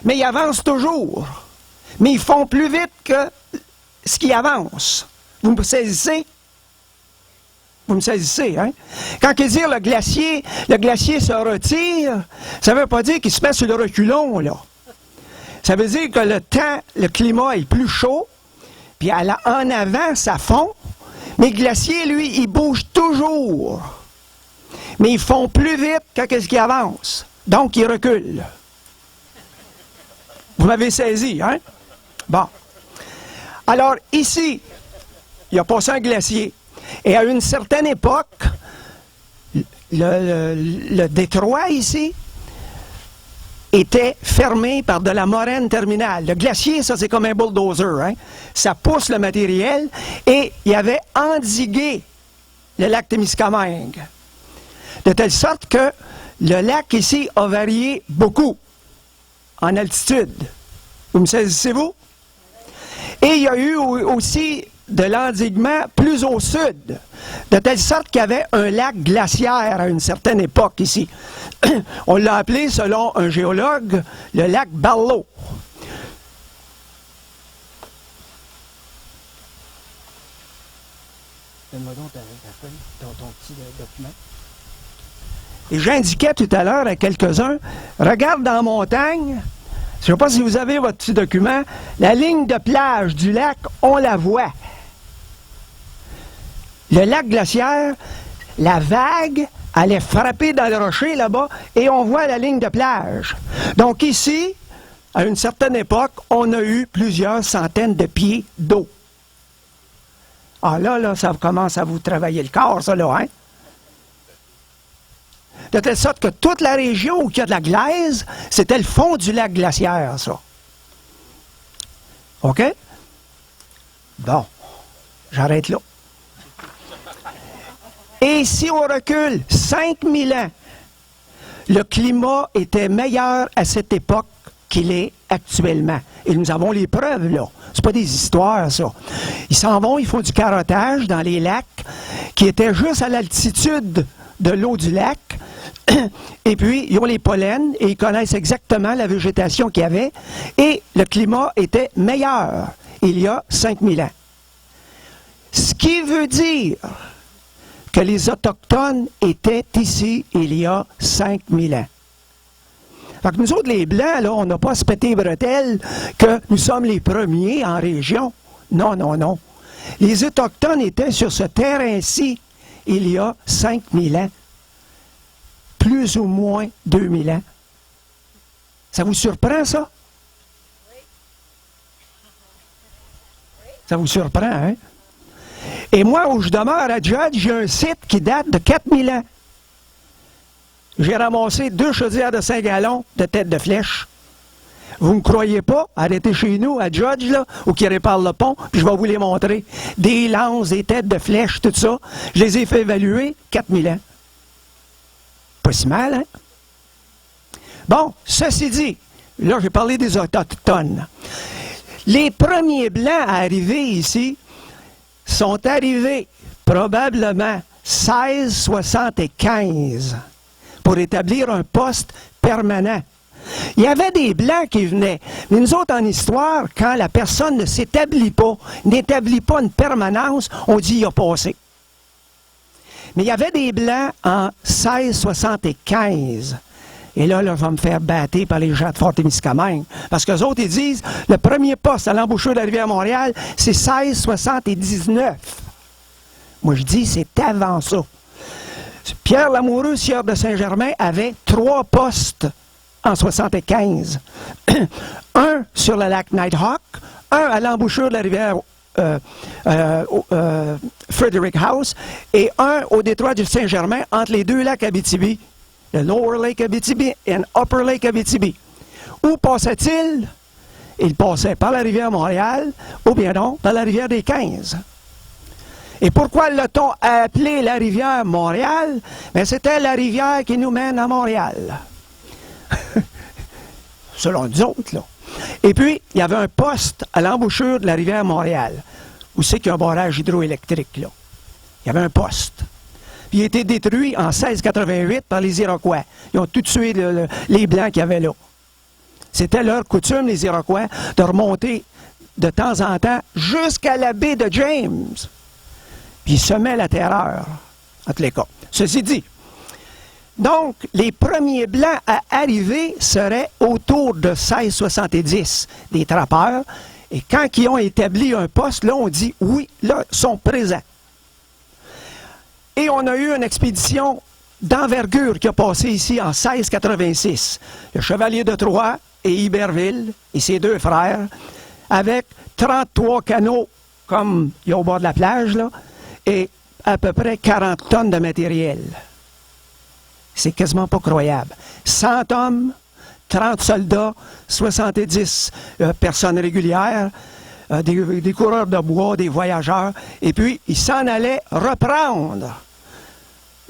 Mais il avance toujours. Mais ils font plus vite que ce qui avance. Vous me saisissez? Vous me saisissez, hein? Quand ils disent le glacier se retire, ça ne veut pas dire qu'il se met sur le reculon, là. Ça veut dire que le climat est plus chaud, puis en avant, ça fond, mais le glacier, lui, il bouge toujours. Mais ils font plus vite que ce qui avance. Donc, ils reculent. Vous m'avez saisi, hein? Bon. Alors, ici, il a passé un glacier. Et à une certaine époque, le détroit ici était fermé par de la moraine terminale. Le glacier, ça, c'est comme un bulldozer, hein? Ça pousse le matériel et il avait endigué le lac Témiscamingue. De telle sorte que le lac ici a varié beaucoup en altitude. Vous me saisissez-vous? Et il y a eu aussi de l'endiguement plus au sud, de telle sorte qu'il y avait un lac glaciaire à une certaine époque ici. On l'a appelé, selon un géologue, le lac Barlow. Donne-moi donc ton petit document. Et j'indiquais tout à l'heure à quelques-uns, regarde dans la montagne, je ne sais pas si vous avez votre petit document, la ligne de plage du lac, on la voit. Le lac glaciaire, la vague allait frapper dans le rocher là-bas et on voit la ligne de plage. Donc ici, à une certaine époque, on a eu plusieurs centaines de pieds d'eau. Ah là, ça commence à vous travailler le corps, ça là, hein? De telle sorte que toute la région où il y a de la glaise, c'était le fond du lac glaciaire, ça. OK? Bon, j'arrête là. Et si on recule 5000 ans, le climat était meilleur à cette époque qu'il est actuellement. Et nous avons les preuves, là. C'est pas des histoires, ça. Ils s'en vont, ils font du carottage dans les lacs qui étaient juste à l'altitude de l'eau du lac. Et puis, ils ont les pollens et ils connaissent exactement la végétation qu'il y avait. Et le climat était meilleur il y a 5000 ans. Ce qui veut dire que les Autochtones étaient ici il y a 5000 ans. Fait que nous autres, les Blancs, là, on n'a pas à se péter les bretelles que nous sommes les premiers en région. Non, non, non. Les Autochtones étaient sur ce terrain-ci il y a 5000 ans. Plus ou moins 2000 ans. Ça vous surprend, ça? Ça vous surprend, hein? Et moi, où je demeure à Judge, j'ai un site qui date de 4000 ans. J'ai ramassé 2 chaudières de 5 gallons de tête de flèche. Vous ne me croyez pas? Arrêtez chez nous, à Judge, là, ou qui répare le pont, puis je vais vous les montrer. Des lances, des têtes de flèche, tout ça. Je les ai fait évaluer 4000 ans. Pas si mal, hein? Bon, ceci dit, là, j'ai parlé des Autochtones. Les premiers Blancs à arriver ici sont arrivés probablement 1675 pour établir un poste permanent. Il y avait des Blancs qui venaient, mais nous autres en histoire, quand la personne ne s'établit pas, n'établit pas une permanence, on dit « il a passé ». Mais il y avait des Blancs en 1675. Et là, je vais me faire battre par les gens de Fort-Témiscamingue. Parce qu'eux autres, ils disent, le premier poste à l'embouchure de la rivière Montréal, c'est 1679. Moi, je dis, c'est avant ça. Pierre Lamoureux, sieur de Saint-Germain, avait 3 postes en 75. Un sur le lac Nighthawk, un à l'embouchure de la rivière Frederick House, et un au détroit du Saint-Germain, entre les 2 lacs Abitibi, le Lower Lake Abitibi et Upper Lake Abitibi. Où passait-il? Il passait par la rivière Montréal, ou bien non, par la rivière des 15. Et pourquoi l'a-t-on appelé la rivière Montréal? Mais c'était la rivière qui nous mène à Montréal. Selon nous autres, là. Et puis, il y avait un poste à l'embouchure de la rivière Montréal, où c'est qu'il y a un barrage hydroélectrique, là. Il y avait un poste. Puis il a été détruit en 1688 par les Iroquois. Ils ont tout tué les Blancs qu'il y avait là. C'était leur coutume, les Iroquois, de remonter de temps en temps jusqu'à la baie de James. Puis ils semaient la terreur, en tous les cas. Ceci dit, donc, les premiers Blancs à arriver seraient autour de 1670, des trappeurs. Et quand ils ont établi un poste, là, on dit, oui, là, ils sont présents. Et on a eu une expédition d'envergure qui a passé ici en 1686. Le Chevalier de Troyes et Iberville et ses 2 frères, avec 33 canots, comme il y a au bord de la plage, là, et à peu près 40 tonnes de matériel. C'est quasiment pas croyable. 100 hommes, 30 soldats, 70 personnes régulières, des coureurs de bois, des voyageurs, et puis ils s'en allaient reprendre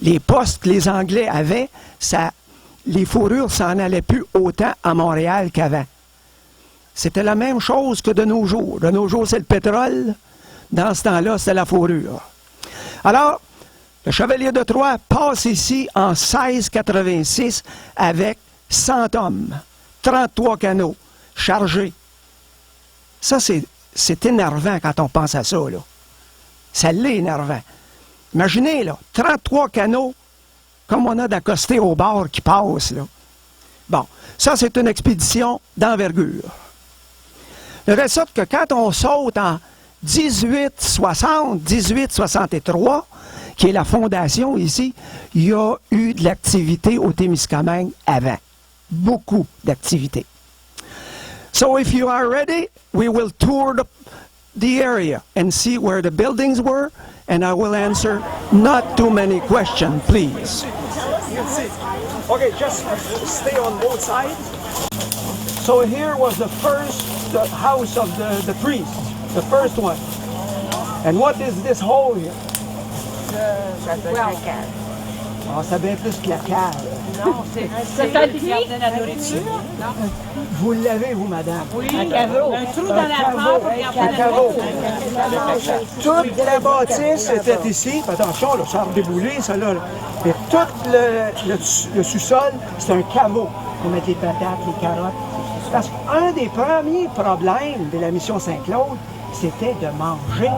les postes que les Anglais avaient. Les fourrures s'en allaient plus autant à Montréal qu'avant. C'était la même chose que de nos jours. De nos jours, c'est le pétrole. Dans ce temps-là, c'est la fourrure. Alors, le Chevalier de Troyes passe ici en 1686 avec 100 hommes, 33 canots chargés. Ça, c'est énervant quand on pense à ça, là. Ça l'est énervant. Imaginez, là, 33 canots, comme on a d'accostés au bord qui passent, là. Bon, ça, c'est une expédition d'envergure. De telle sorte que quand on saute en 1860, 1863, qui est la fondation ici, il y a eu de l'activité au Témiscamingue avant. Beaucoup d'activité. So if you are ready, we will tour the area and see where the buildings were, and I will answer not too many questions, please. Okay, just stay on both sides. So here was the first the house of the priest, the first one. And what is this hole here? Ah, ça bien plus que la cave. Non, c'est un puits. La nourriture. Vous l'avez, vous, madame? Oui, un caveau. Un trou dans la terre pour garder un caveau. Toute la bâtisse était ici. Attention, là, ça a redéboulé, ça là. Et tout le sous-sol, c'est un caveau pour mettre les patates, les carottes. Parce qu'un des premiers problèmes de la mission Saint-Claude, c'était de manger.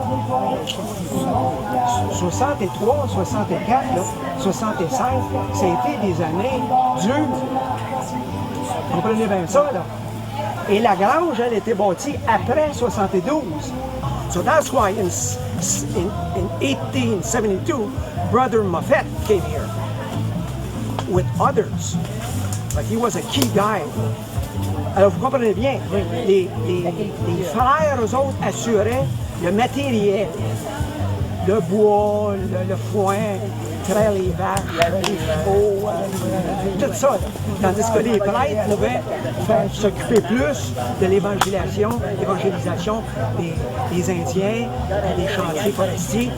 63, 64, là, 65, ça a été des années dures. Vous comprenez bien ça, là? Et la grange, elle, était bâtie après 72. So that's why in 1872, Brother Moffett came here with others. But he was a key guy. Alors, vous comprenez bien, les frères, eux autres, assuraient le matériel, le bois, le foin, traire les vaches, les chevaux, tout ça. Tandis que les prêtres pouvaient s'occuper plus de l'évangélisation des Indiens, des chantiers forestiers.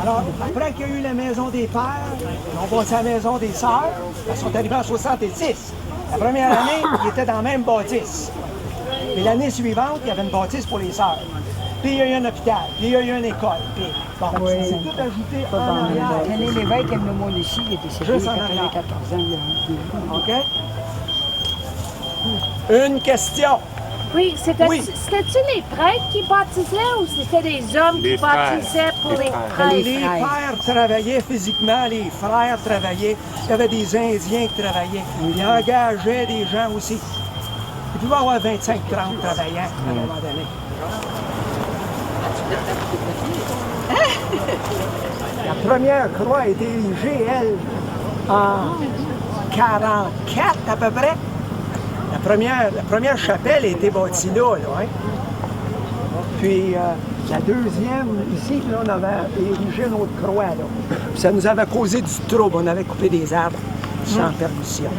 Alors, après qu'il y a eu la maison des pères, on bâtit la maison des sœurs, elles sont arrivées en 66. La première année, ils étaient dans la même bâtisse. Et l'année suivante, il y avait une bâtisse pour les sœurs. Puis il y a eu un hôpital, puis il y a eu une école. Puis, bon, c'est tout ajouté en arrière. René Lévesque, aime le monde ici, il est décédé Juste il y a en arrière. 14 ans. OK? Une question. Oui, c'était-tu les prêtres qui baptisaient ou c'était les hommes qui baptisaient pour les prêtres? Les pères travaillaient physiquement, les frères travaillaient. Il y avait des Indiens qui travaillaient. Ils engageaient des gens aussi. Il pouvait y avoir 25-30 travaillants à un moment donné. La première croix a été érigée, elle, en 44 à peu près. La première chapelle a été bâtie là, hein? Puis la deuxième, ici, là, on avait érigé une autre croix, là. Puis ça nous avait causé du trouble, on avait coupé des arbres sans permission.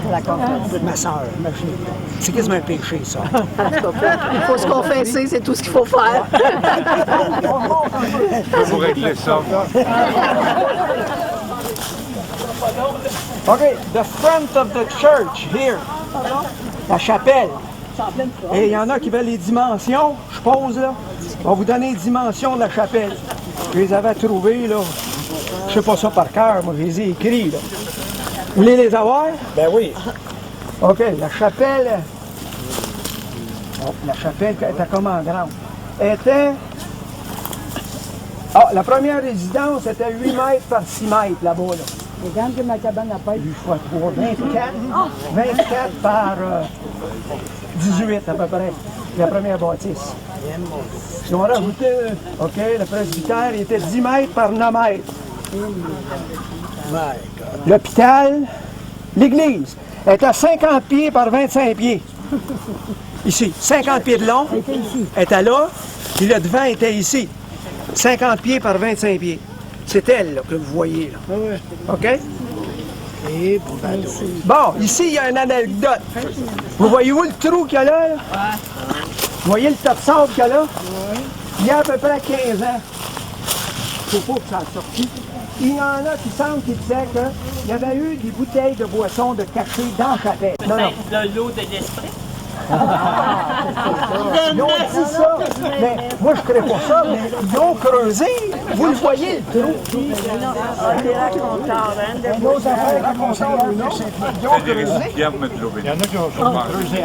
Ma soeur, imaginez. C'est quasiment un péché, ça. Il faut se confesser, c'est tout ce qu'il faut faire. Pour régler ça. OK, the front of the church, here. La chapelle. Et il y en a qui veulent les dimensions, je pose là. On va vous donner les dimensions de la chapelle. Je les avais trouvées, là. Je sais pas ça par cœur, moi, je les ai écrits, là. Vous voulez les avoir? Ben oui. OK, la chapelle. Oh, la chapelle était comment grande? Était. Ah, la première résidence était 8 mètres par 6 mètres là-bas, là. Les grandes que ma cabane à pêche. 8 fois 3, 24 par 18 à peu près, la première bâtisse. Ils ont rajouté, OK, le presbytère était 10 mètres par 9 mètres. L'hôpital, l'église, était à 50 pieds par 25 pieds. Ici, 50 pieds de long, était là, puis le devant était ici. 50 pieds par 25 pieds. C'est elle là, que vous voyez, là. OK? Et bon, ici, il y a une anecdote. Vous voyez-vous le trou qu'il y a là? Vous voyez le tas de sable qu'il y a là? Il y a à peu près 15 ans. C'est faux que ça a sorti. Il y en a qui semblent qui disaient qu'il y avait eu des bouteilles de boissons de cachées dans la chapelle. Non, non. L'eau de l'esprit. Ils ont dit ça, mais moi je ne connais pas ça, mais ils ont creusé. Vous le voyez, le trou. Une autre affaire raconteur, non? Ils ont creusé. Il y en a qui ont creusé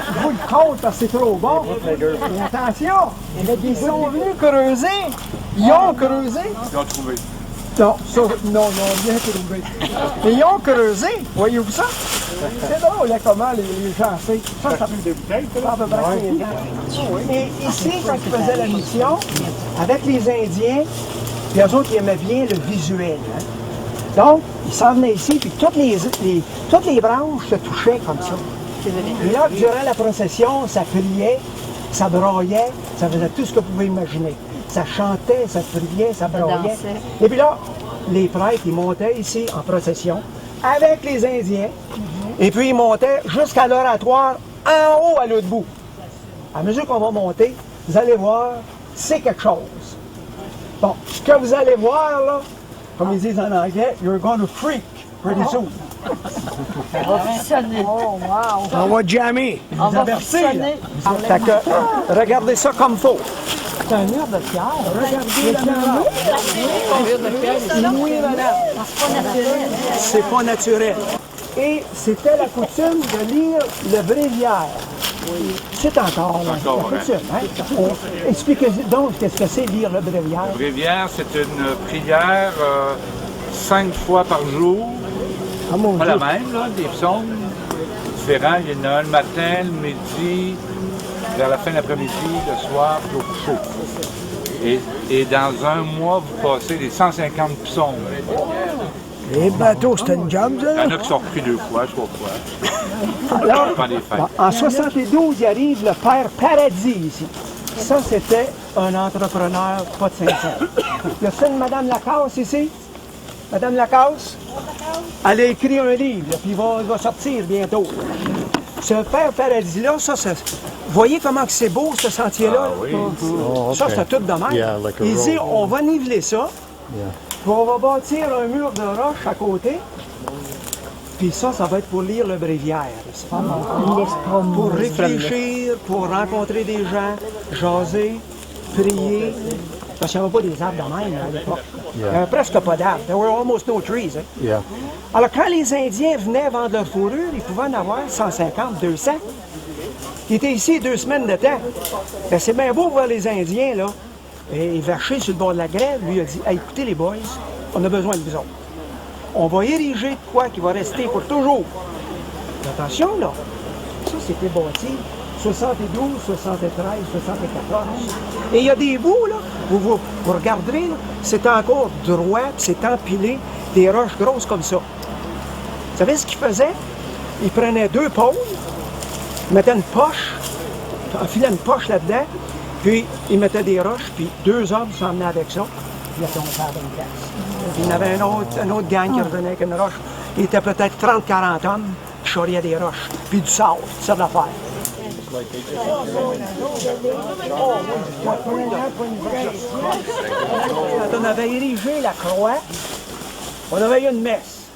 Je vous le compte parce que c'est trop bon. Mais attention, ils sont venus creuser. Ils ont creusé. Ils ont trouvé. Non, ça, non, bien trouvé. Mais ils ont creusé. Voyez-vous ça? C'est drôle, là, comment les gens savent. Ça fait des bouteilles, à peu près 15 ans. Et ici, quand ils faisaient la mission, avec les Indiens, puis eux autres, ils aimaient bien le visuel. Hein? Donc, ils s'en venaient ici, puis toutes les branches se touchaient comme ça. Et là, durant la procession, ça priait, ça broyait, ça faisait tout ce que vous pouvez imaginer. Ça chantait, ça priait, ça broyait. Et puis là, les prêtres, ils montaient ici en procession avec les Indiens. Et puis ils montaient jusqu'à l'oratoire en haut à l'autre bout. À mesure qu'on va monter, vous allez voir, c'est quelque chose. Bon, ce que vous allez voir là, comme ils disent en anglais, you're going to freak pretty soon. Oh, wow! On va jammer. On va Fait que, regardez ça comme faut. C'est un mur de pierre. Regardez la mur. Un mur de pierre. Oui, madame. C'est pas naturel. C'est pas naturel. Et c'était la coutume de lire le bréviaire. C'est encore la coutume. Hein? Expliquez donc qu'est-ce que c'est lire le bréviaire. Le bréviaire, c'est une prière 5 fois par jour. Pas la même, là, des psaumes différents. Il y en a un le matin, le midi, vers la fin de l'après-midi, le soir, puis au coucher. Et dans un mois, vous passez les 150 psaumes. Les bateaux, c'était une job, ça? Il y en a qui sont repris 2 fois, je crois pas. Alors, Pas des fêtes. en 72, il arrive le père Paradis ici. Ça, c'était un entrepreneur pas de Saint-Saëns. Il y a une Madame Lacasse ici. Madame Lacasse, elle a écrit un livre, puis il va sortir bientôt. Ce père Paradis-là, ça, voyez comment c'est beau, ce sentier-là? Ah, oui. Ça, c'est tout de même. Yeah, like a Il dit, road. on va niveler ça, Yeah. puis on va bâtir un mur de roche à côté, puis ça va être pour lire le bréviaire. Ici. Pour réfléchir, pour rencontrer des gens, jaser, prier. Parce qu'il n'y avait pas des arbres de même à l'époque. Il n'y avait presque pas d'arbres. There were almost no trees. Hein? Yeah. Alors, quand les Indiens venaient vendre leur fourrure, ils pouvaient en avoir 150, 200. Ils étaient ici 2 semaines de temps. Ben, c'est bien beau voir les Indiens, là. Et Vacher, sur le bord de la grève, lui a dit hey, écoutez, les boys, on a besoin de vous autres. On va ériger de quoi qui va rester pour toujours. Mais attention, là. Ça, c'était bâti 72, 73, 74. Et il y a des bouts, là, vous regarderez, là, c'est encore droit, puis c'est empilé, des roches grosses comme ça. Vous savez ce qu'ils faisaient? Ils prenaient 2 pôles, mettaient une poche, enfilaient une poche là-dedans, puis ils mettaient des roches, puis 2 hommes s'emmenaient avec ça, puis ils tombaient à la bonne place. Il y en avait un autre gang qui revenait avec une roche. Il était peut-être 30-40 hommes qui charriaient des roches, puis du sable, ça de l'affaire. Quand on avait érigé la croix, on avait eu une messe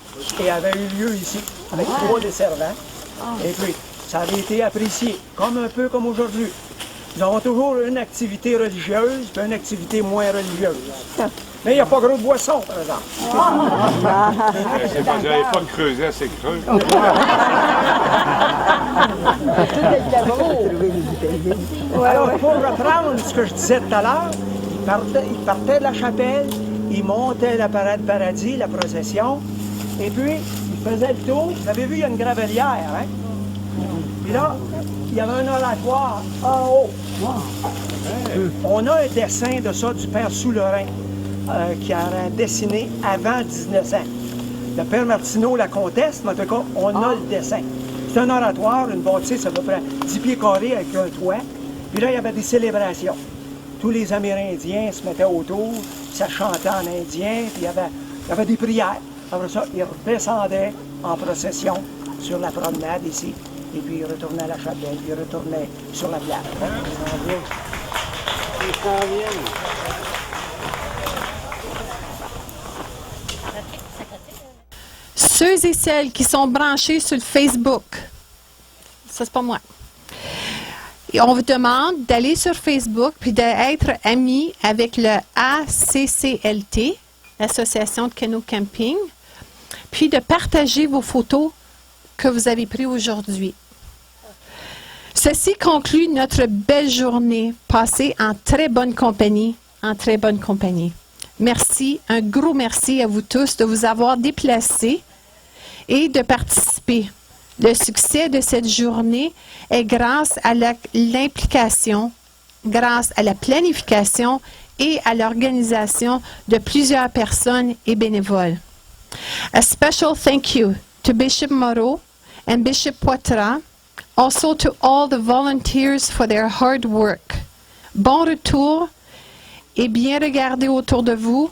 et avait eu lieu ici avec 3 des servants. Et puis, ça avait été apprécié, un peu comme aujourd'hui. Nous avons toujours une activité religieuse et une activité moins religieuse. Mais il n'y a pas gros de boisson, par exemple. C'est parce que vous n'avez pas creusé assez creux. Alors, pour reprendre ce que je disais tout à l'heure, il partait de la chapelle, il montait la parade paradis, la procession, et puis il faisait le tour. Vous avez vu, il y a une gravelière, hein? Puis là, il y avait un oratoire en haut. On a un dessin de ça du père Soulerain qui a dessiné avant 1900. Le père Martineau la conteste, mais en tout cas, on a le dessin. C'est un oratoire, une bâtisse à peu près 10 pieds carrés avec un toit. Puis là, il y avait des célébrations. Tous les Amérindiens se mettaient autour, ça chantait en indien, puis il y avait des prières. Après ça, ils redescendaient en procession sur la promenade ici. Et puis, ils retournaient à la chapelle, puis ils retournaient sur la place. Ceux et celles qui sont branchés sur le Facebook, ça c'est pas moi. Et on vous demande d'aller sur Facebook puis d'être amis avec le ACCLT, l'Association de Canoe Camping, puis de partager vos photos que vous avez prises aujourd'hui. Ceci conclut notre belle journée passée en très bonne compagnie, Merci, un gros merci à vous tous de vous avoir déplacés et de participer. Le succès de cette journée est grâce à l'implication, grâce à la planification et à l'organisation de plusieurs personnes et bénévoles. A special thank you to Bishop Moreau and Bishop Poitras, also to all the volunteers for their hard work. Bon retour et bien regardez autour de vous.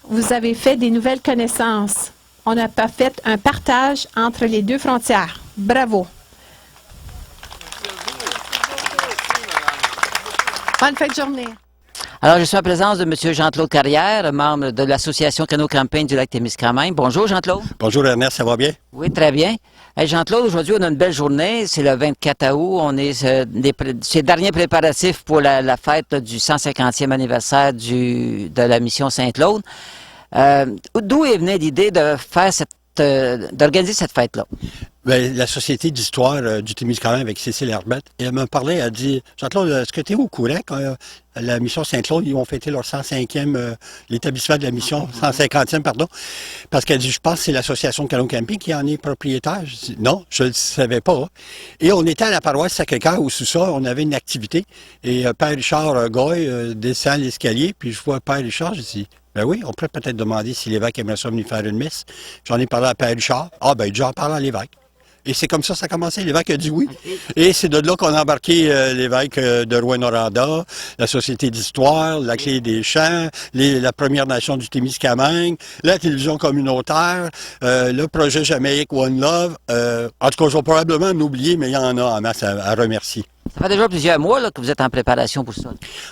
vous avez fait des nouvelles connaissances. On n'a pas fait un partage entre les deux frontières. Bravo. Bonne fin de journée. Alors, je suis en présence de M. Jean-Claude Carrière, membre de l'Association Canot-Campagne du lac-Témiscamingue. Bonjour, Jean-Claude. Bonjour, Ernest, ça va bien? Oui, très bien. Hey, Jean-Claude, aujourd'hui, on a une belle journée. C'est le 24 août. On est c'est les derniers préparatifs pour la fête là, du 150e anniversaire de la mission Saint-Claude. D'où est venue l'idée de faire d'organiser cette fête-là? Bien, la Société d'histoire du Témiscamingue avec Cécile Herbette, et elle m'a parlé, elle a dit, Jean-Claude, est-ce que tu es au courant quand la mission Saint-Claude, ils vont fêter leur 105e, l'établissement de la mission, 150e, pardon, parce qu'elle dit, je pense que c'est l'Association de Canot-Camping qui en est propriétaire. Je dis, non, je ne le savais pas. Et on était à la paroisse Sacré-Cœur, au sous-sol, on avait une activité, et Père Richard Goy descend l'escalier, puis je vois Père Richard, je dis, ben oui, on pourrait peut-être demander si l'évêque aimerait ça venir faire une messe. J'en ai parlé à Père Richard. Ah, ben, j'en parle à l'évêque. Et c'est comme ça que ça a commencé. L'évêque a dit oui. Okay. Et c'est de là qu'on a embarqué l'évêque de Rouyn-Noranda, la Société d'histoire, la Clé des Champs, la Première Nation du Témiscamingue, la télévision communautaire, le projet Jamaïque One Love. En tout cas, je vais probablement en oublier, mais il y en a en masse à remercier. Ça fait déjà plusieurs mois là, que vous êtes en préparation pour ça.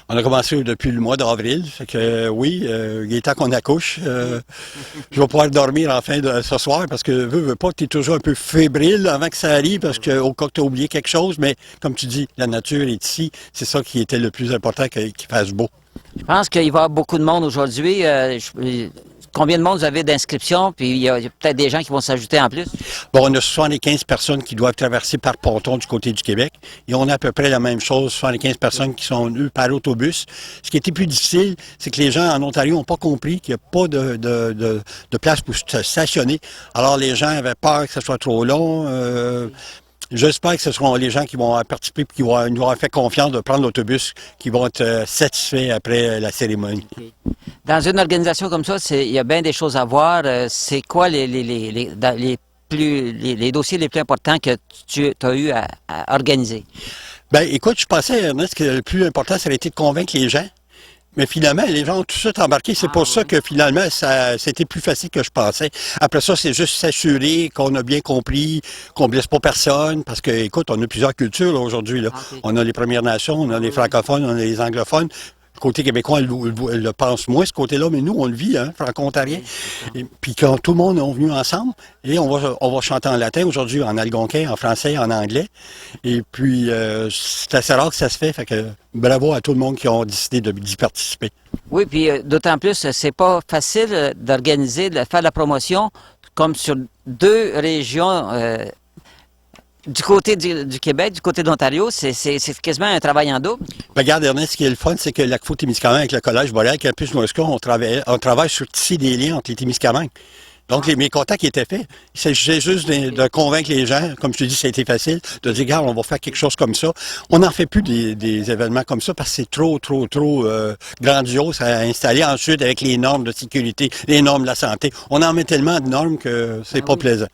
On a commencé depuis le mois d'avril. Fait que oui, il est temps qu'on accouche. Je vais pouvoir dormir enfin ce soir parce que veux pas, tu es toujours un peu fébrile avant que ça arrive parce qu'au cas que tu as oublié quelque chose. Mais comme tu dis, la nature est ici. C'est ça qui était le plus important, qu'il fasse beau. Je pense qu'il va y avoir beaucoup de monde aujourd'hui. Combien de monde vous avez d'inscriptions? Puis il y a peut-être des gens qui vont s'ajouter en plus. Bon, on a 75 personnes qui doivent traverser par ponton du côté du Québec. Et on a à peu près la même chose, 75 personnes qui sont venues par autobus. Ce qui était plus difficile, c'est que les gens en Ontario n'ont pas compris qu'il n'y a pas de place pour se stationner. Alors les gens avaient peur que ce soit trop long. J'espère que ce seront les gens qui vont participer et qui vont nous avoir fait confiance de prendre l'autobus, qui vont être satisfaits après la cérémonie. Okay. Dans une organisation comme ça, il y a bien des choses à voir. C'est quoi les dossiers les plus importants que tu as eu à organiser? Bien, écoute, je pensais, Ernest, que le plus important, ça aurait été de convaincre les gens. Mais finalement, les gens ont tout de suite embarqué. C'est pour ça que finalement, c'était plus facile que je pensais. Après ça, c'est juste s'assurer qu'on a bien compris, qu'on ne blesse pas personne. Parce que, écoute, on a plusieurs cultures aujourd'hui. Okay. On a les Premières Nations, on a les francophones, on a les anglophones. Le côté québécois, elle le pense moins, ce côté-là, mais nous, on le vit, hein, franco-ontarien. Puis quand tout le monde est venu ensemble, et on va chanter en latin aujourd'hui, en algonquin, en français, en anglais. Et puis, c'est assez rare que ça se fait que bravo à tout le monde qui ont décidé d'y participer. Oui, puis d'autant plus, c'est pas facile d'organiser, de faire la promotion comme sur deux régions. Du côté du Québec, du côté d'Ontario, c'est quasiment un travail en double. Ben, regarde, Ernest, ce qui est le fun, c'est que Lac-Faux-Témiscamingue avec le Collège Boréal, Campus Nouveau-Escott, on travaille sur tisser des liens entre les Témiscamingues. Donc, mes contacts étaient faits. Il s'agissait juste de convaincre les gens. Comme je te dis, ça a été facile. De dire, regarde, on va faire quelque chose comme ça. On n'en fait plus des événements comme ça parce que c'est trop grandiose à installer. Ensuite, avec les normes de sécurité, les normes de la santé. On en met tellement de normes que c'est pas plaisant.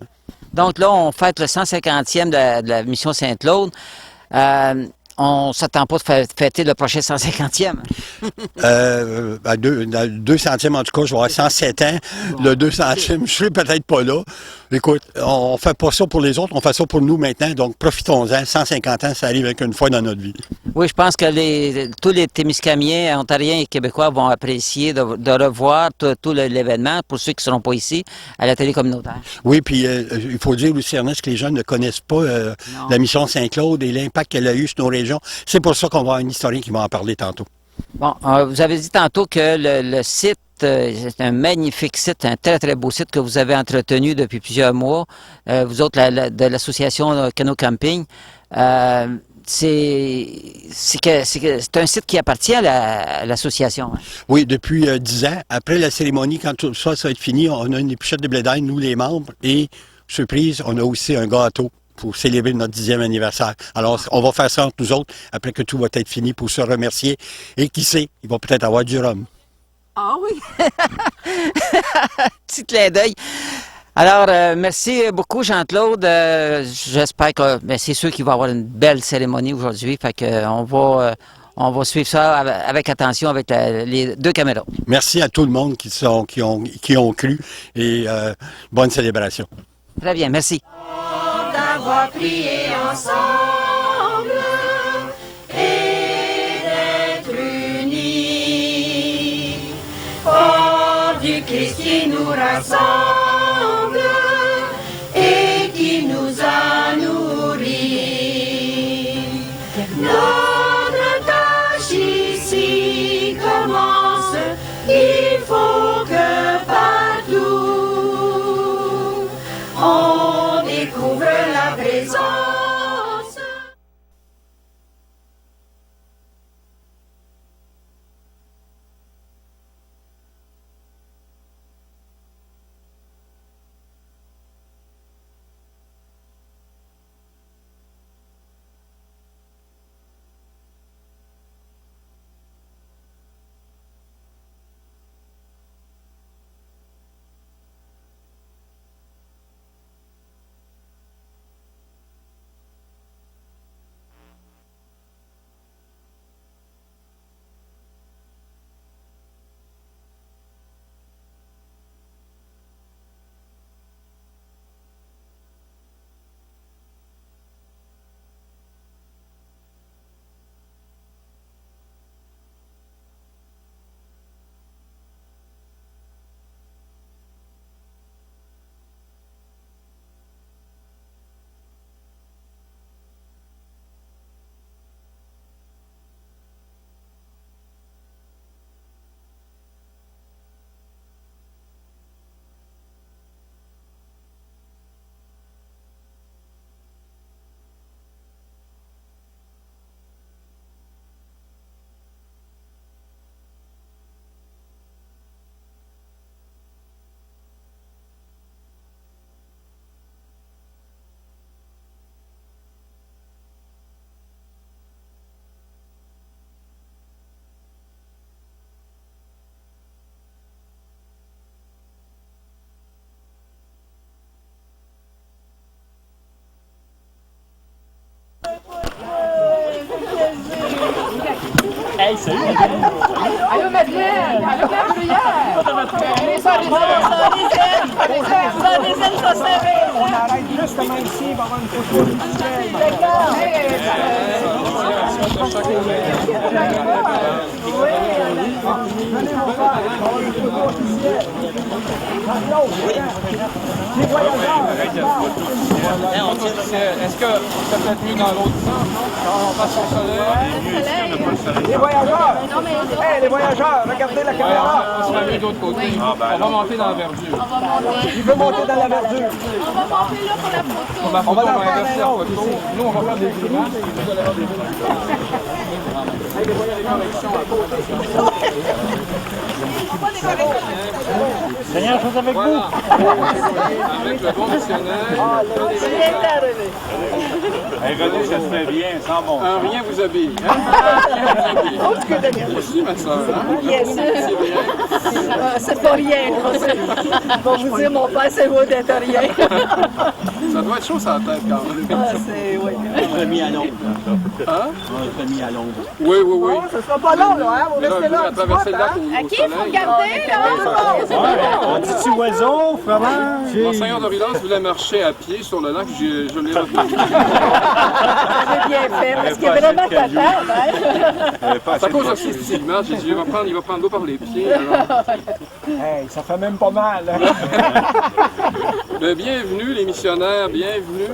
Donc là, on fête le 150e de la mission Saint-Claude. On ne s'attend pas de fêter le prochain 150e. Le 200e, en tout cas, je vais avoir 107 ans. Le 200e, je ne serai peut-être pas là. Écoute, on ne fait pas ça pour les autres, on fait ça pour nous maintenant. Donc, profitons-en. 150 ans, ça arrive avec une fois dans notre vie. Oui, je pense que tous les Témiscamiens, Ontariens et Québécois vont apprécier de revoir tout l'événement, pour ceux qui ne seront pas ici, à la télé communautaire. Oui, puis il faut dire aussi, Ernest, que les gens ne connaissent pas la mission Saint-Claude et l'impact qu'elle a eu sur nos régions. C'est pour ça qu'on va avoir un historien qui va en parler tantôt. Bon, vous avez dit tantôt que le site, c'est un magnifique site, un très, très beau site que vous avez entretenu depuis plusieurs mois. Vous autres, de l'association Canot-Camping. C'est un site qui appartient à l'association. Hein? Oui, depuis 10 ans. Après la cérémonie, quand tout ça va être fini, on a une épluchette de blé d'Inde, nous les membres, et surprise, on a aussi un gâteau pour célébrer notre 10e anniversaire. Alors, on va faire ça entre nous autres, après que tout va être fini, pour se remercier. Et qui sait, il va peut-être avoir du rhum. Ah oui! Petit clin d'œil. Alors, merci beaucoup, Jean-Claude. J'espère que c'est sûr qu'il va y avoir une belle cérémonie aujourd'hui. Fait que on on va suivre ça avec attention avec les 2 caméras. Merci à tout le monde qui ont cru et bonne célébration. Très bien, merci. D'avoir prié ensemble et d'être unis. Fort du Christ qui nous rassemble et qui nous a nourris. Notre tâche ici commence, il faut que partout on découvre la présence. Hey, salut! Allô, Madeleine! Allô, Gabrielle! Ça on arrête justement ici, il va y avoir une photo du Est-ce que ça peut être mieux dans l'autre sens, non? On passe au soleil. Les voyageurs! Hey, les voyageurs, regardez la caméra! On se met de l'autre côté. On va monter dans la verdure. Il veut monter dans la verdure. On va monter là pour la photo. Pour la photo, on va inverser la photo. Nous, on va faire des grimaces. Vous allez avoir des grimaces. Hey, les corrections à côté. Seigneur, je suis avec vous. Avec le bon missionnaire. Hey, René, ça se fait bien, sans bon. Rien vous habille. Hein? Merci, ma soeur. C'est pas rien. Je vais vous dire, mon père, c'est beau d'être rien. Ça doit être chaud sur la tête quand même. C'est, oui. On l'a mis à l'ombre. Hein? On l'a mis à l'ombre. Oui, oui, oui. Ça sera pas long, là, hein? Vous restez là. À traverser le lac au À qui il faut garder, là? On dit-tu oiseau, fromage? Monseigneur de Rilance voulait marcher à pied sur le lac, je l'ai retenu. J'avais bien fait, parce qu'il est vraiment totale, hein? C'est à cause de ces stigmates, j'ai dit, il va prendre l'eau par les pieds. Hey, ça fait même pas mal. Bienvenue, les missionnaires, bienvenue.